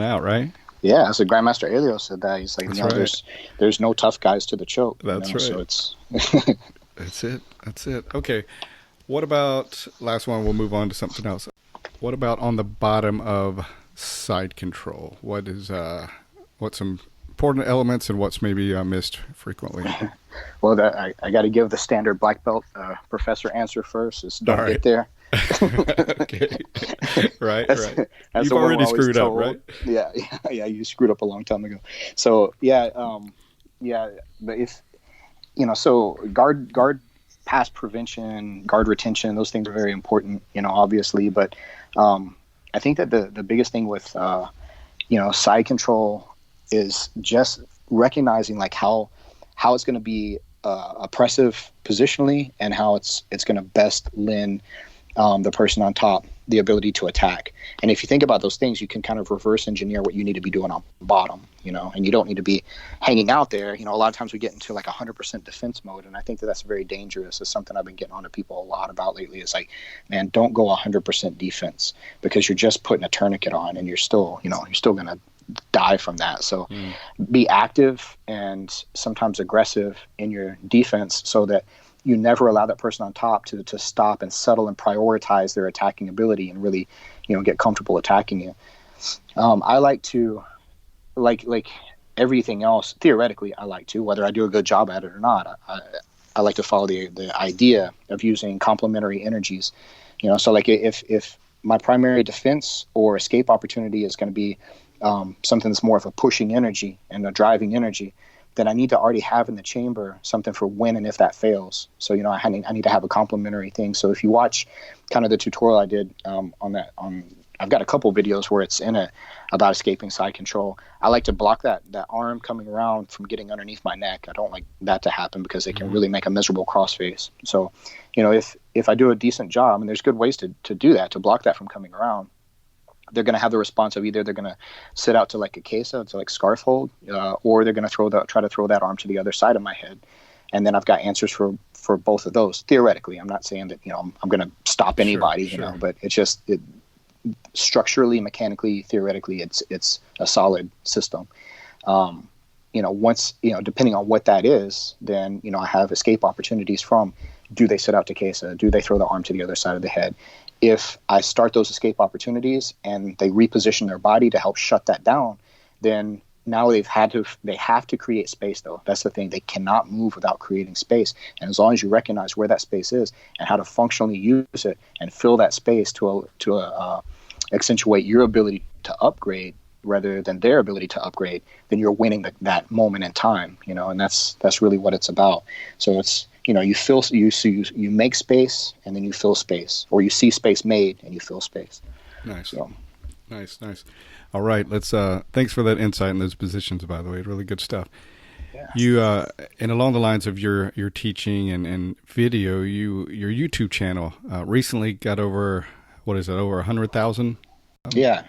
out, right? Yeah, as the Grandmaster Elio said that. He's like, right. there's no tough guys to the choke. That's right. So it's That's it. That's it. Okay. What about last one? We'll move on to something else. What about on the bottom of side control? What's some important elements and what's maybe missed frequently? Well, I got to give the standard black belt professor answer first. Is don't get there. Okay. Right. That's You've already screwed up, told. right? Yeah. You screwed up a long time ago. So but if so guard pass prevention, guard retention, those things are very important, obviously. But I think that the biggest thing with side control is just recognizing like how it's going to be oppressive positionally and how it's going to best lend the person on top the ability to attack. And if you think about those things, you can kind of reverse engineer what you need to be doing on bottom, and you don't need to be hanging out there. A lot of times we get into like 100% defense mode. And I think that that's very dangerous. It's something I've been getting on to people a lot about lately. It's like, man, don't go 100% defense, because you're just putting a tourniquet on and you're still going to die from that. So be active and sometimes aggressive in your defense so that you never allow that person on top to stop and settle and prioritize their attacking ability and really, get comfortable attacking you. I like to, like everything else, theoretically, I like to, whether I do a good job at it or not, I like to follow the idea of using complementary energies. So like if my primary defense or escape opportunity is going to be something that's more of a pushing energy and a driving energy, then I need to already have in the chamber something for when and if that fails. So, I need to have a complementary thing. So if you watch kind of the tutorial I did I've got a couple videos where it's about escaping side control. I like to block that arm coming around from getting underneath my neck. I don't like that to happen because it can really make a miserable crossface. So, if I do a decent job, and there's good ways to do that, to block that from coming around, they're going to have the response of either they're going to sit out to like a queso, to like scarf hold, or they're going to try to throw that arm to the other side of my head. And then I've got answers for both of those. Theoretically, I'm not saying that, I'm going to stop anybody, Sure. But it's just structurally, mechanically, theoretically, it's a solid system. Once, depending on what that is, then, I have escape opportunities from, do they sit out to queso? Do they throw the arm to the other side of the head? If I start those escape opportunities and they reposition their body to help shut that down, then now they have to create space, though. That's the thing. They cannot move without creating space. And as long as you recognize where that space is and how to functionally use it and fill that space to accentuate your ability to upgrade rather than their ability to upgrade, then you're winning that moment in time, and that's really what it's about. So it's, you make space and then you fill space, or you see space made and you fill space. Nice. So. Nice. All right. Let's, thanks for that insight in those positions, by the way. Really good stuff. Yeah. You, and along the lines of your teaching and video, your YouTube channel, recently got over 100,000? Yeah.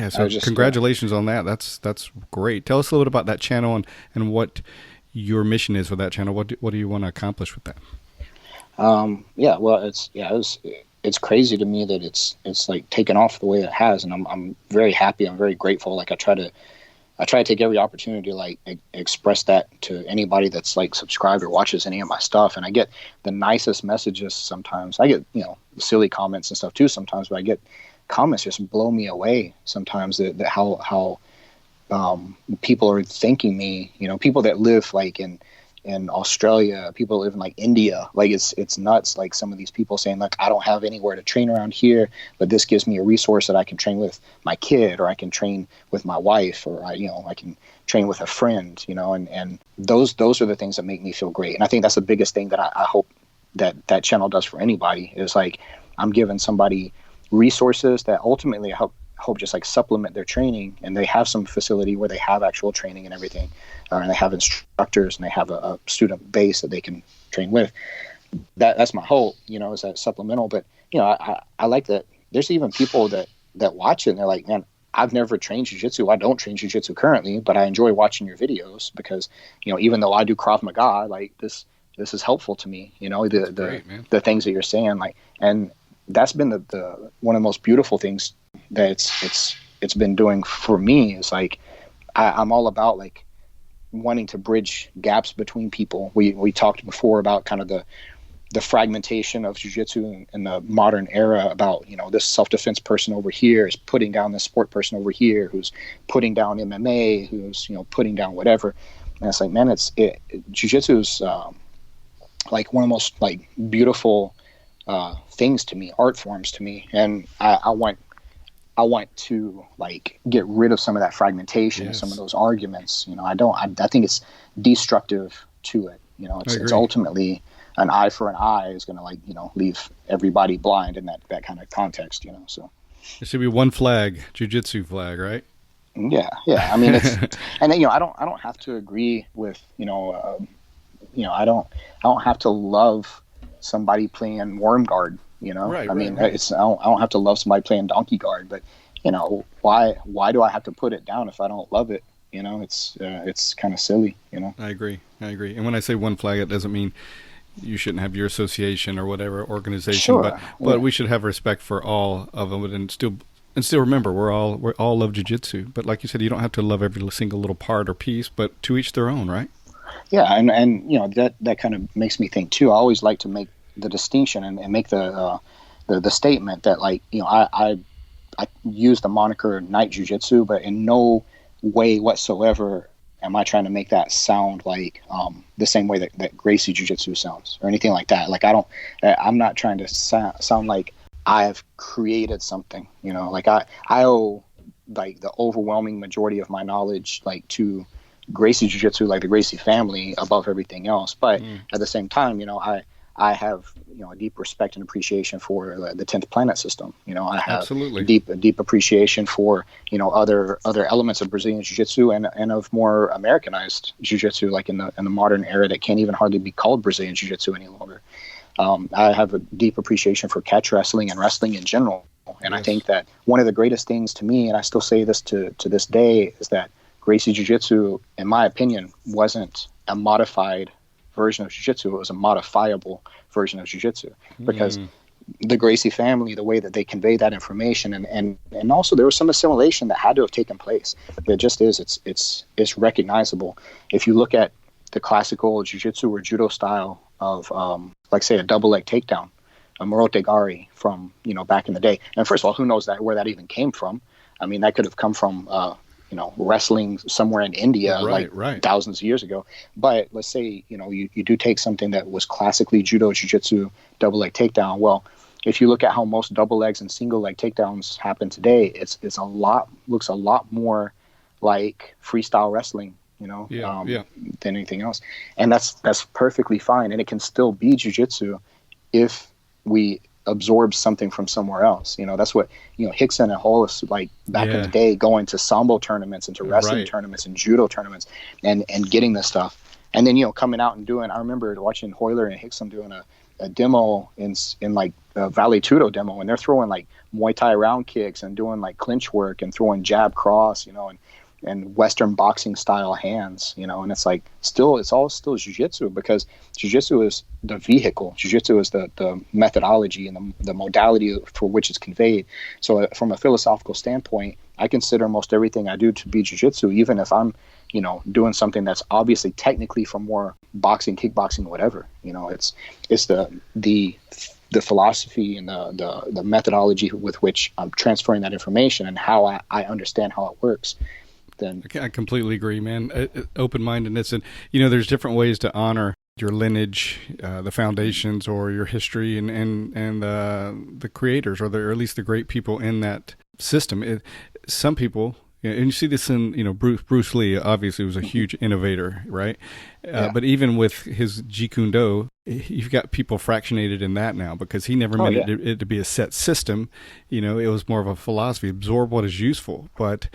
So congratulations on that. That's great. Tell us a little bit about that channel and what your mission is for that channel. What do you want to accomplish with that? It's crazy to me that it's like taken off the way it has, and I'm very happy. I'm very grateful. Like I try to take every opportunity to like express that to anybody that's like subscribed or watches any of my stuff. And I get the nicest messages sometimes. I get, silly comments and stuff too sometimes, but I get comments just blow me away sometimes, that how people are thanking me, people that live like in Australia, people live in like India, like it's nuts. Like some of these people saying like, I don't have anywhere to train around here, but this gives me a resource that I can train with my kid, or I can train with my wife, or I can train with a friend, and those are the things that make me feel great. And I think that's the biggest thing that I hope that channel does for anybody, is like, I'm giving somebody resources that ultimately help just like supplement their training, and they have some facility where they have actual training and everything, and they have instructors and they have a student base that they can train with. That's my hope, is that supplemental. But I like that there's even people that watch it and they're like, man, I've never trained jiu-jitsu. I don't train jiu-jitsu currently, but I enjoy watching your videos because, even though I do Krav Maga, like this is helpful to me, the things that you're saying, like, and that's been the one of the most beautiful things that it's been doing for me. Is like I'm all about like wanting to bridge gaps between people. We talked before about kind of the fragmentation of jiu-jitsu in the modern era about, this self-defense person over here is putting down this sport person over here who's putting down MMA, who's, putting down whatever. And it's like, man, jiu-jitsu is like one of the most like beautiful things to me, art forms to me. And I want to like get rid of some of that fragmentation, some of those arguments. I think it's destructive to it. It's ultimately an eye for an eye is going to leave everybody blind in that kind of context. So it should be one flag, jiu-jitsu flag, right? Yeah. I mean, it's and then, I don't have to agree with I don't have to love somebody playing worm guard. I mean, I don't have to love somebody playing donkey guard, but why do I have to put it down if I don't love it? It's kind of silly. I agree. And when I say one flag, it doesn't mean you shouldn't have your association or whatever organization, sure, but we should have respect for all of them, and still remember we all love jiu-jitsu. But like you said, you don't have to love every single little part or piece, but to each their own, right? Yeah, and that kind of makes me think too. I always like to make the distinction and make the statement that I use the moniker Knight Jiu-Jitsu, but in no way whatsoever am I trying to make that sound like the same way that Gracie Jiu-Jitsu sounds or anything like that. Like I'm not trying to sound like I've created something. I owe like the overwhelming majority of my knowledge to Gracie Jiu-Jitsu, like the Gracie family, above everything else. But at the same time, I have a deep respect and appreciation for the 10th Planet system. I have Absolutely. a deep appreciation for other elements of Brazilian Jiu-Jitsu and of more Americanized Jiu-Jitsu, like in the modern era that can't even hardly be called Brazilian Jiu-Jitsu any longer. I have a deep appreciation for catch wrestling and wrestling in general. And I think that one of the greatest things to me, and I still say this to this day, is that Gracie Jiu-Jitsu, in my opinion, wasn't a modified version of Jiu-Jitsu. It was a modifiable version of Jiu-Jitsu, because the Gracie family, the way that they convey that information, and also there was some assimilation that had to have taken place. It just is. It's recognizable. If you look at the classical Jiu-Jitsu or Judo style of, like say, a double leg takedown, a Morote Gari from back in the day. And first of all, who knows where that even came from? I mean, that could have come from wrestling somewhere in India, thousands of years ago. But let's say, you do take something that was classically judo, jiu-jitsu, double leg takedown. Well, if you look at how most double legs and single leg takedowns happen today, looks a lot more like freestyle wrestling, than anything else. And that's perfectly fine. And it can still be jiu-jitsu if we absorb something from somewhere else. That's what Hickson and Hollis like back in the day, going to sambo tournaments and to wrestling tournaments and judo tournaments and getting this stuff, and then coming out and doing. I remember watching Hoyler and Hickson doing a demo in like a Vale Tudo demo, and they're throwing like Muay Thai round kicks and doing like clinch work and throwing jab cross, and Western boxing style hands, and it's like it's all still jiu-jitsu, because jiu-jitsu is the vehicle. Jiu-jitsu is the methodology and the modality for which it's conveyed. So from a philosophical standpoint, I consider most everything I do to be jiu-jitsu, even if I'm, doing something that's obviously technically from more boxing, kickboxing, whatever. It's the philosophy and the methodology with which I'm transferring that information and how I understand how it works. Then I completely agree, man. Open-mindedness, and there's different ways to honor your lineage, the foundations, or your history, and the creators, or at least the great people in that system. Some people, and you see this in Bruce Lee. Obviously, was a huge innovator, right? But even with his Jeet Kune Do, you've got people fractionated in that now, because he never meant it to be a set system. It was more of a philosophy: absorb what is useful. But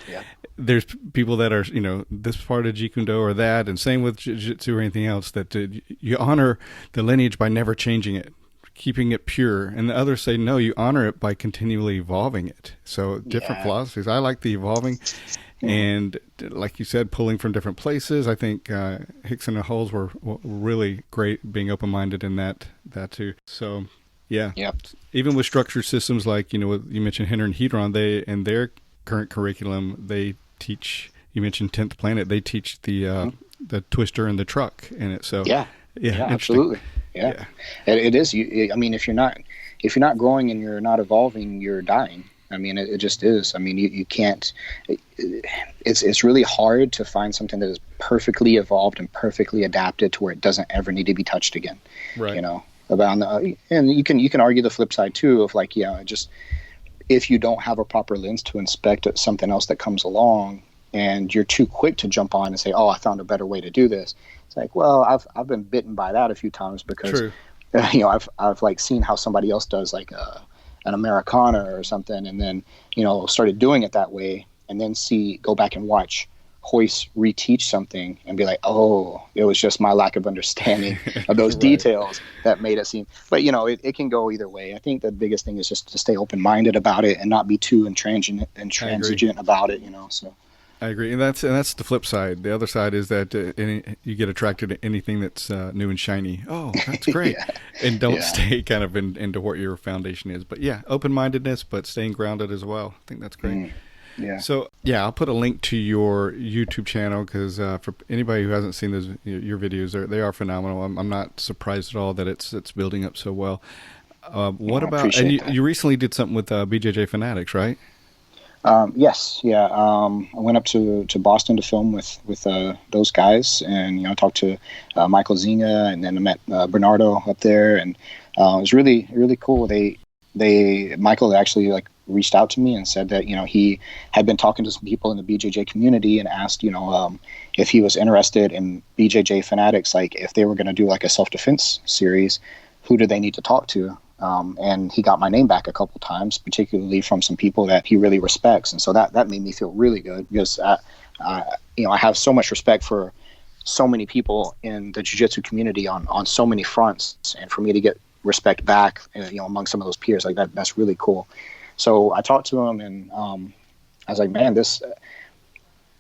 there's people that are, this part of Jeet Kune Do or that, and same with Jiu-Jitsu or anything else, that you honor the lineage by never changing it, keeping it pure. And the others say, no, you honor it by continually evolving it. So different philosophies. I like the evolving. And like you said, pulling from different places. I think Hickson and Hulls were really great being open-minded in that too. So, yeah. Even with structured systems like, you mentioned Henner and Hedron, they, in their current curriculum, they teach, you mentioned 10th Planet, they teach the twister and the truck in it. So, yeah, absolutely. Yeah. It is. I mean, if you're not growing and you're not evolving, you're dying. I mean, it just is. I mean, you can't. It's really hard to find something that is perfectly evolved and perfectly adapted to where it doesn't ever need to be touched again. Right. You know, and you can argue the flip side too of like, just if you don't have a proper lens to inspect something else that comes along, and you're too quick to jump on and say, "Oh, I found a better way to do this." It's like, well, I've been bitten by that a few times because, True. I've like seen how somebody else does like an Americana or something, and then started doing it that way, and then go back and watch Royce reteach something and be like, oh, it was just my lack of understanding of those Right. details that made it seem. But it can go either way. I think the biggest thing is just to stay open-minded about it and not be too intransigent about it. So. I agree, and that's the flip side. The other side is that you get attracted to anything that's new and shiny. Oh, that's great, and don't stay kind of into what your foundation is. But yeah, open-mindedness, but staying grounded as well. I think that's great. Yeah. So yeah, I'll put a link to your YouTube channel because for anybody who hasn't seen your videos, they are phenomenal. I'm not surprised at all that it's building up so well. What about? And you recently did something with BJJ Fanatics, right? Yes, yeah. I went up to Boston to film with those guys, and talked to Michael Zinga, and then I met Bernardo up there, and it was really, really cool. Michael actually like reached out to me and said that he had been talking to some people in the BJJ community and asked if he was interested in BJJ Fanatics, like if they were going to do like a self-defense series, who do they need to talk to? And he got my name back a couple times, particularly from some people that he really respects. And so that made me feel really good because, I have so much respect for so many people in the jiu-jitsu community on so many fronts. And for me to get respect back, among some of those peers, like that's really cool. So I talked to him and I was like, man,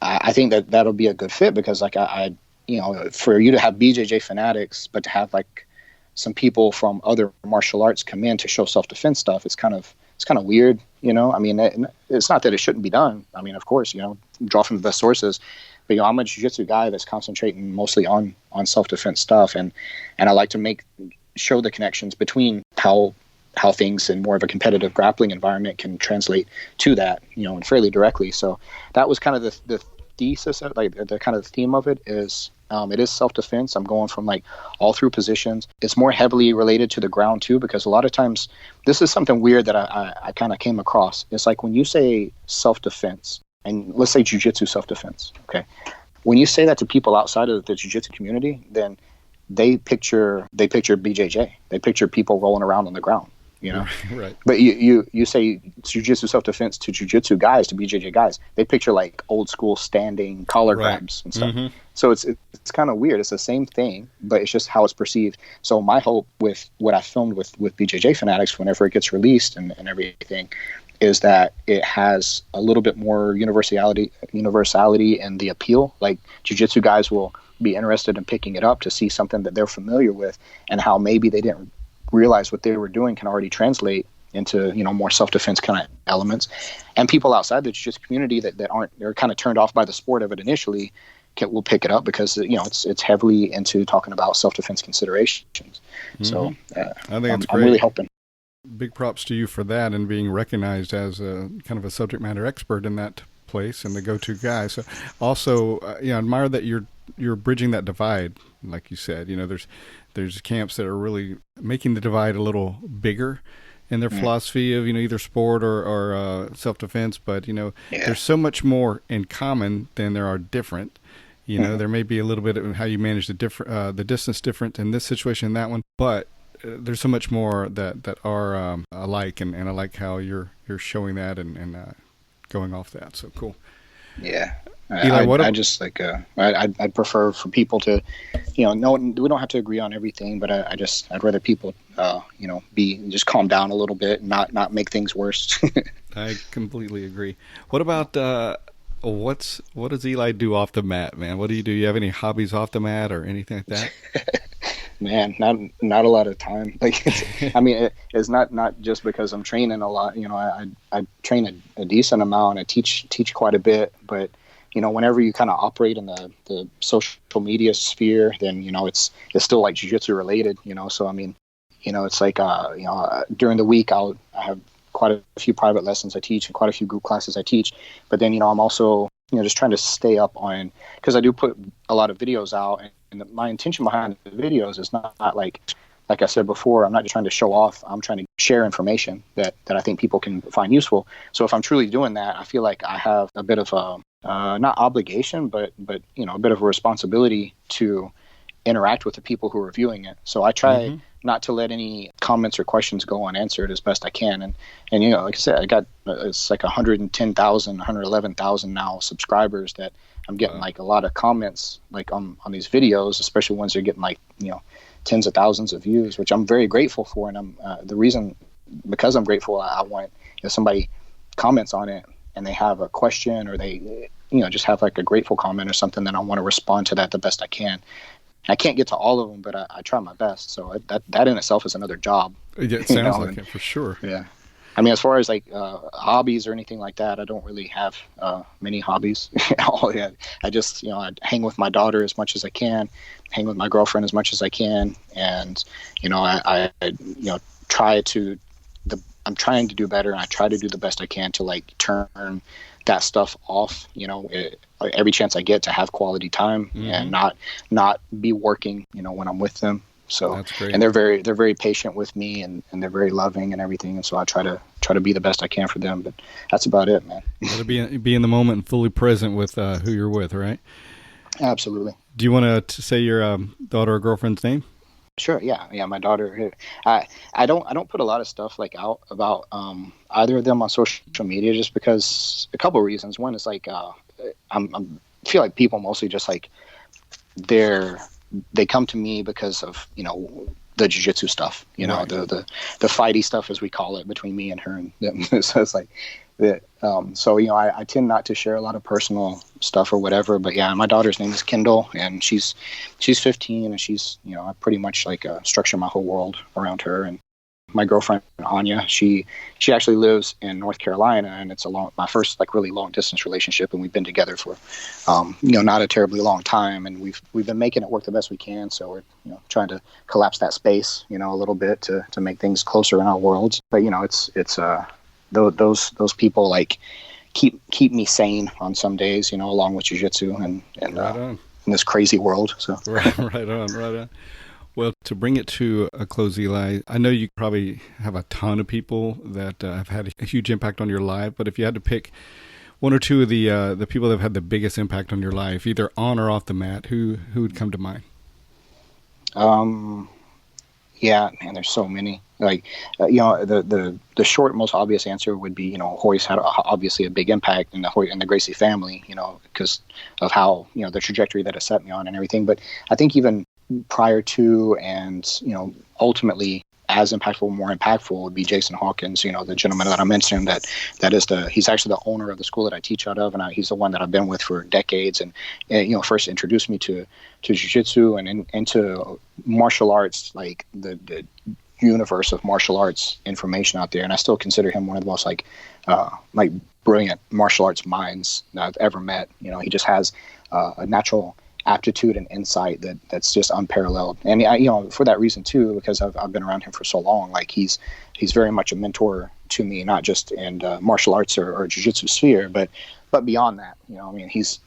I think that'll be a good fit because like I for you to have BJJ Fanatics, but to have like some people from other martial arts come in to show self-defense stuff, it's kind of weird, I mean, it's not that it shouldn't be done. I mean, of course, draw from the best sources, but I'm a jiu-jitsu guy that's concentrating mostly on self-defense stuff, and I like to show the connections between how things in more of a competitive grappling environment can translate to that, and fairly directly. So that was kind of the thesis, like the kind of theme of it is. It is self-defense. I'm going from like all through positions. It's more heavily related to the ground too, because a lot of times this is something weird that I kind of came across. It's like when you say self-defense, and let's say jiu-jitsu self-defense, okay? When you say that to people outside of the jiu-jitsu community, then they picture BJJ. They picture people rolling around on the ground, Right. But you say jiu-jitsu self-defense to jiu-jitsu guys, to BJJ guys, they picture like old school standing collar grabs and stuff. Mm-hmm. So it's kind of weird. It's the same thing, but it's just how it's perceived. So my hope with what I filmed with BJJ Fanatics, whenever it gets released and everything, is that it has a little bit more universality in the appeal. Like jiu-jitsu guys will be interested in picking it up to see something that they're familiar with, and how maybe they didn't realize what they were doing can already translate into more self-defense kind of elements. And people outside the jiu-jitsu community they're kind of turned off by the sport of it initially will pick it up because it's heavily into talking about self-defense considerations. Mm-hmm. So I think I'm really hoping. Big props to you for that and being recognized as a kind of a subject matter expert in that place and the go-to guy. So also I admire that you're bridging that divide, like you said. There's camps that are really making the divide a little bigger in their philosophy of either sport or self-defense, but there's so much more in common than there are different. There may be a little bit of how you manage the distance different in this situation and that one, but there's so much more that are alike, and I like how you're showing that and going off that. So cool. Yeah. Eli, I'd prefer for people to, no, we don't have to agree on everything, but I'd rather people, just calm down a little bit and not make things worse. I completely agree. What about, what does Eli do off the mat, man? What do? You have any hobbies off the mat or anything like that? Man, not a lot of time. Like, it's not just because I'm training a lot. I train a decent amount. I teach quite a bit, but whenever you kind of operate in the social media sphere, then, it's still like jiu-jitsu related, so I mean, it's like, during the week I have quite a few private lessons I teach and quite a few group classes I teach, but then, I'm also, just trying to stay up on, because I do put a lot of videos out, and my intention behind the videos is not like I said before, I'm not just trying to show off. I'm trying to share information that I think people can find useful. So if I'm truly doing that, I feel like I have a bit of a, not obligation, but a bit of a responsibility to interact with the people who are viewing it. So I try not to let any comments or questions go unanswered as best I can. And like I said, I got, it's like 110,000, 111,000 now subscribers that I'm getting like a lot of comments like on these videos, especially ones that are getting like, tens of thousands of views, which I'm very grateful for. And I'm the reason, because I'm grateful, I want, if somebody comments on it and they have a question, or they, just have like a grateful comment or something, then I want to respond to that the best I can. I can't get to all of them, but I try my best. So that in itself is another job. Yeah, it sounds like it for sure. Yeah. I mean, as far as like hobbies or anything like that, I don't really have many hobbies. I just, I hang with my daughter as much as I can, hang with my girlfriend as much as I can, and I I'm trying to do better, and I try to do the best I can to like turn that stuff off. Every chance I get to have quality time and not be working. When I'm with them. So that's great. And they're very patient with me, and they're very loving and everything. And so I try to be the best I can for them. But that's about it, man. To be in the moment and fully present with who you're with, right? Absolutely. Do you want to say your daughter or girlfriend's name? Sure. Yeah. My daughter. I don't put a lot of stuff like out about either of them on social media, just because a couple of reasons. One is like I feel like people mostly just like they come to me because of the jiu-jitsu stuff, right. the fighty stuff, as we call it, between me and her, and them. So it's like that. I tend not to share a lot of personal stuff or whatever. But yeah, my daughter's name is Kendall, and she's 15, and she's I pretty much like structure my whole world around her. And my girlfriend Anya, she actually lives in North Carolina, and it's my first like really long distance relationship, and we've been together for not a terribly long time, and we've been making it work the best we can. So we're trying to collapse that space a little bit to make things closer in our worlds. But it's those people like keep me sane on some days, along with jiu-jitsu and in this crazy world. So right on. Well, to bring it to a close, Eli, I know you probably have a ton of people that have had a huge impact on your life, but if you had to pick one or two of the people that have had the biggest impact on your life, either on or off the mat, who would come to mind? Yeah, man, there's so many. Like, the short, most obvious answer would be, Royce had obviously a big impact in the Gracie family, because of how, the trajectory that it set me on and everything. But I think even prior to, and ultimately as impactful, more impactful, would be Jason Hawkins, the gentleman that I mentioned. He's actually the owner of the school that I teach out of, and he's the one that I've been with for decades, and first introduced me to jiu-jitsu and into martial arts, like the universe of martial arts information out there. And I still consider him one of the most like brilliant martial arts minds that I've ever met. He just has a natural aptitude and insight that's just unparalleled. And for that reason too, because I've been around him for so long, like he's very much a mentor to me, not just in martial arts or jiu-jitsu sphere, but beyond that. He's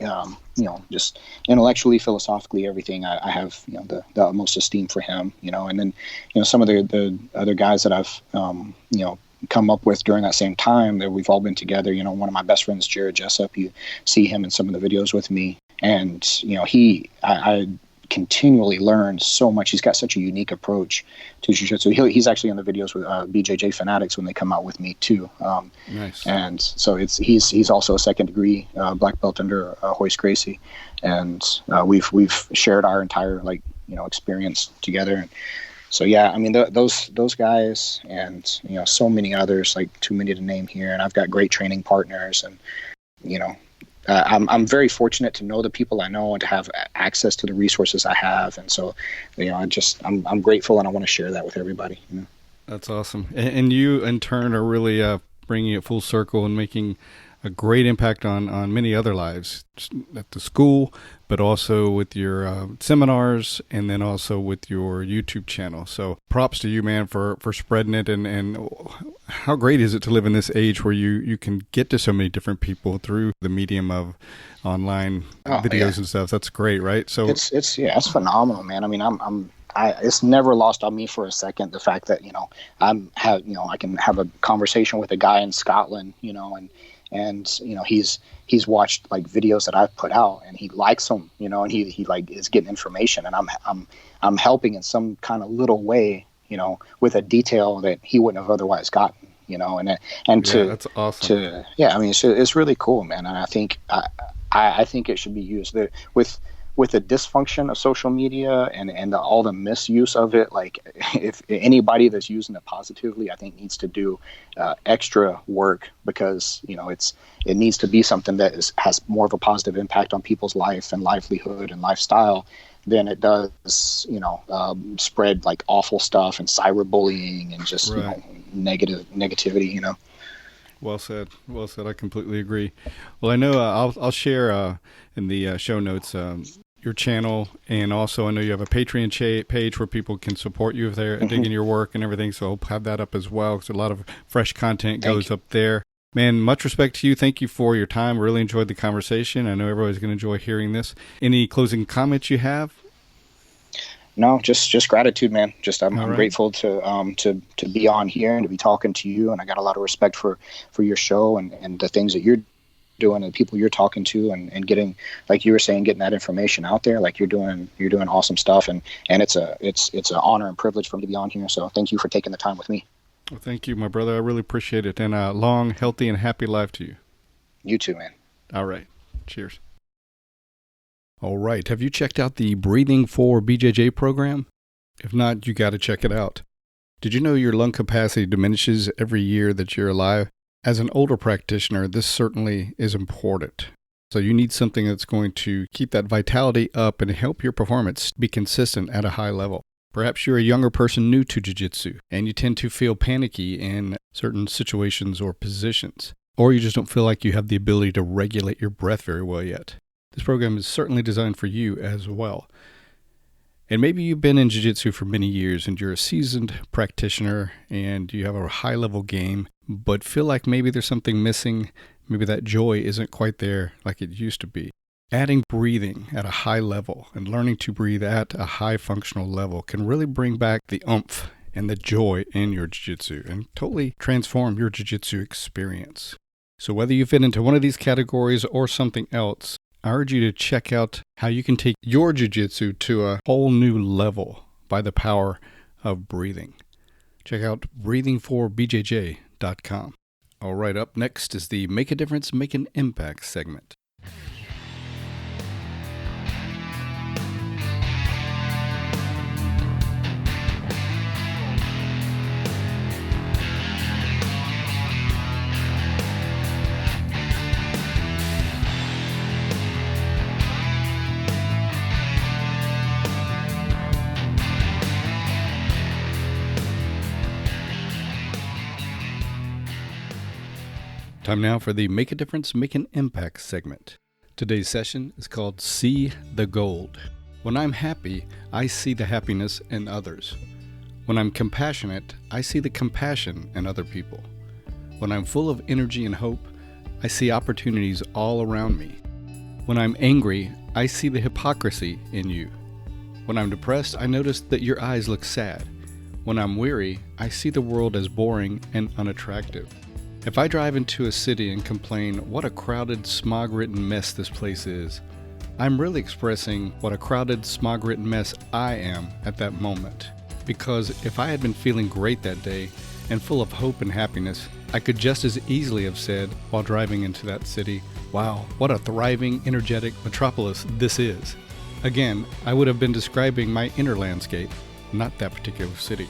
just intellectually, philosophically, everything. I have the utmost esteem for him. And then some of the other guys that I've come up with during that same time that we've all been together. One of my best friends, Jerrod Jessup, you see him in some of the videos with me. And, I continually learn so much. He's got such a unique approach to jiu-jitsu. He's actually in the videos with BJJ Fanatics when they come out with me too. Nice. And so he's also a second degree black belt under Royce Gracie. And we've shared our entire experience together. And so, yeah, those guys and, so many others, like too many to name here. And I've got great training partners, and, I'm very fortunate to know the people I know and to have access to the resources I have. And so, I'm grateful, and I want to share that with everybody. That's awesome. And you in turn are really bringing it full circle and making a great impact on many other lives at the school, but also with your seminars, and then also with your YouTube channel. So props to you, man, for spreading it. And how great is it to live in this age where you can get to so many different people through the medium of online videos and stuff. That's great, right? So it's phenomenal, man. I mean, it's never lost on me for a second the fact that I can have a conversation with a guy in Scotland, and he's watched like videos that I've put out, and he likes them, and he like is getting information, and I'm helping in some kind of little way, with a detail that he wouldn't have otherwise gotten, that's awesome. I mean, it's really cool, man. And I think it should be used with the dysfunction of social media and all the misuse of it. Like, if anybody that's using it positively, I think needs to do extra work, because it needs to be something that has more of a positive impact on people's life and livelihood and lifestyle than it does spread like awful stuff and cyberbullying and just negativity. Well said. I completely agree. Well, I know I'll share in the show notes your channel, and also I know you have a Patreon page where people can support you if they're digging your work and everything. So I'll have that up as well, because a lot of fresh content goes up there. Man, much respect to you. Thank you for your time. Really enjoyed the conversation. I know everybody's going to enjoy hearing this. Any closing comments you have? No, just gratitude, man. I'm grateful to be on here and to be talking to you, and I got a lot of respect for your show and the things that you're doing and the people you're talking to, and getting, like you were saying, getting that information out there. Like, you're doing awesome stuff, and it's an honor and privilege for me to be on here. So thank you for taking the time with me. Well, thank you, my brother. I really appreciate it, and a long, healthy, and happy life to you. You too, man. All right. Cheers. All right. Have you checked out the Breathing for BJJ program? If not, you got to check it out. Did you know your lung capacity diminishes every year that you're alive? As an older practitioner, this certainly is important. So you need something that's going to keep that vitality up and help your performance be consistent at a high level. Perhaps you're a younger person new to Jiu-Jitsu, and you tend to feel panicky in certain situations or positions, or you just don't feel like you have the ability to regulate your breath very well yet. This program is certainly designed for you as well. And maybe you've been in Jiu-Jitsu for many years and you're a seasoned practitioner and you have a high-level game, but feel like maybe there's something missing. Maybe that joy isn't quite there like it used to be. Adding breathing at a high level and learning to breathe at a high functional level can really bring back the oomph and the joy in your Jiu-Jitsu and totally transform your Jiu-Jitsu experience. So whether you fit into one of these categories or something else, I urge you to check out how you can take your Jiu-Jitsu to a whole new level by the power of breathing. Check out breathingforbjj.com. All right, up next is the Make a Difference, Make an Impact segment. Time now for the Make a Difference, Make an Impact segment. Today's session is called See the Gold. When I'm happy, I see the happiness in others. When I'm compassionate, I see the compassion in other people. When I'm full of energy and hope, I see opportunities all around me. When I'm angry, I see the hypocrisy in you. When I'm depressed, I notice that your eyes look sad. When I'm weary, I see the world as boring and unattractive. If I drive into a city and complain, what a crowded, smog-ridden mess this place is, I'm really expressing what a crowded, smog-ridden mess I am at that moment. Because if I had been feeling great that day and full of hope and happiness, I could just as easily have said while driving into that city, wow, what a thriving, energetic metropolis this is. Again, I would have been describing my inner landscape, not that particular city.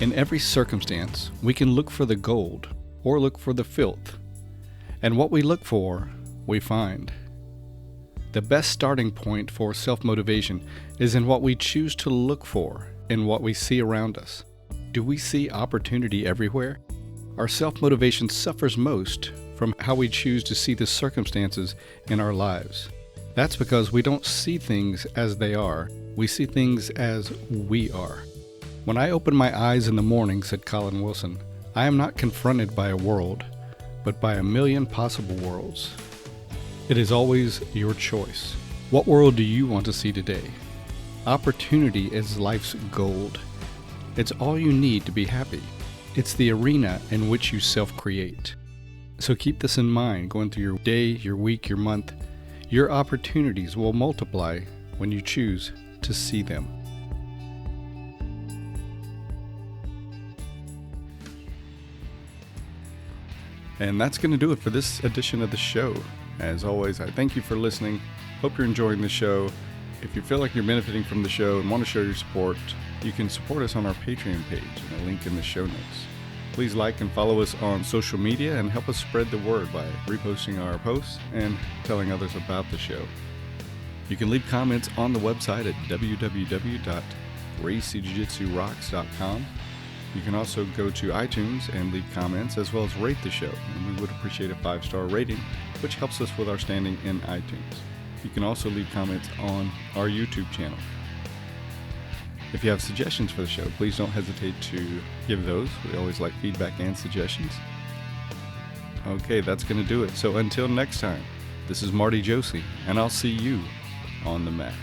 In every circumstance, we can look for the gold, or look for the filth. And what we look for, we find. The best starting point for self-motivation is in what we choose to look for, in what we see around us. Do we see opportunity everywhere? Our self-motivation suffers most from how we choose to see the circumstances in our lives. That's because we don't see things as they are. We see things as we are. When I open my eyes in the morning, said Colin Wilson, I am not confronted by a world, but by a million possible worlds. It is always your choice. What world do you want to see today? Opportunity is life's gold. It's all you need to be happy. It's the arena in which you self-create. So keep this in mind going through your day, your week, your month. Your opportunities will multiply when you choose to see them. And that's going to do it for this edition of the show. As always, I thank you for listening. Hope you're enjoying the show. If you feel like you're benefiting from the show and want to show your support, you can support us on our Patreon page and a link in the show notes. Please like and follow us on social media and help us spread the word by reposting our posts and telling others about the show. You can leave comments on the website at www.graciejujitsurocks.com. You can also go to iTunes and leave comments as well as rate the show, and we would appreciate a 5-star rating, which helps us with our standing in iTunes. You can also leave comments on our YouTube channel. If you have suggestions for the show, please don't hesitate to give those. We always like feedback and suggestions. Okay, that's going to do it. So until next time, this is Marty Josie, and I'll see you on the mat.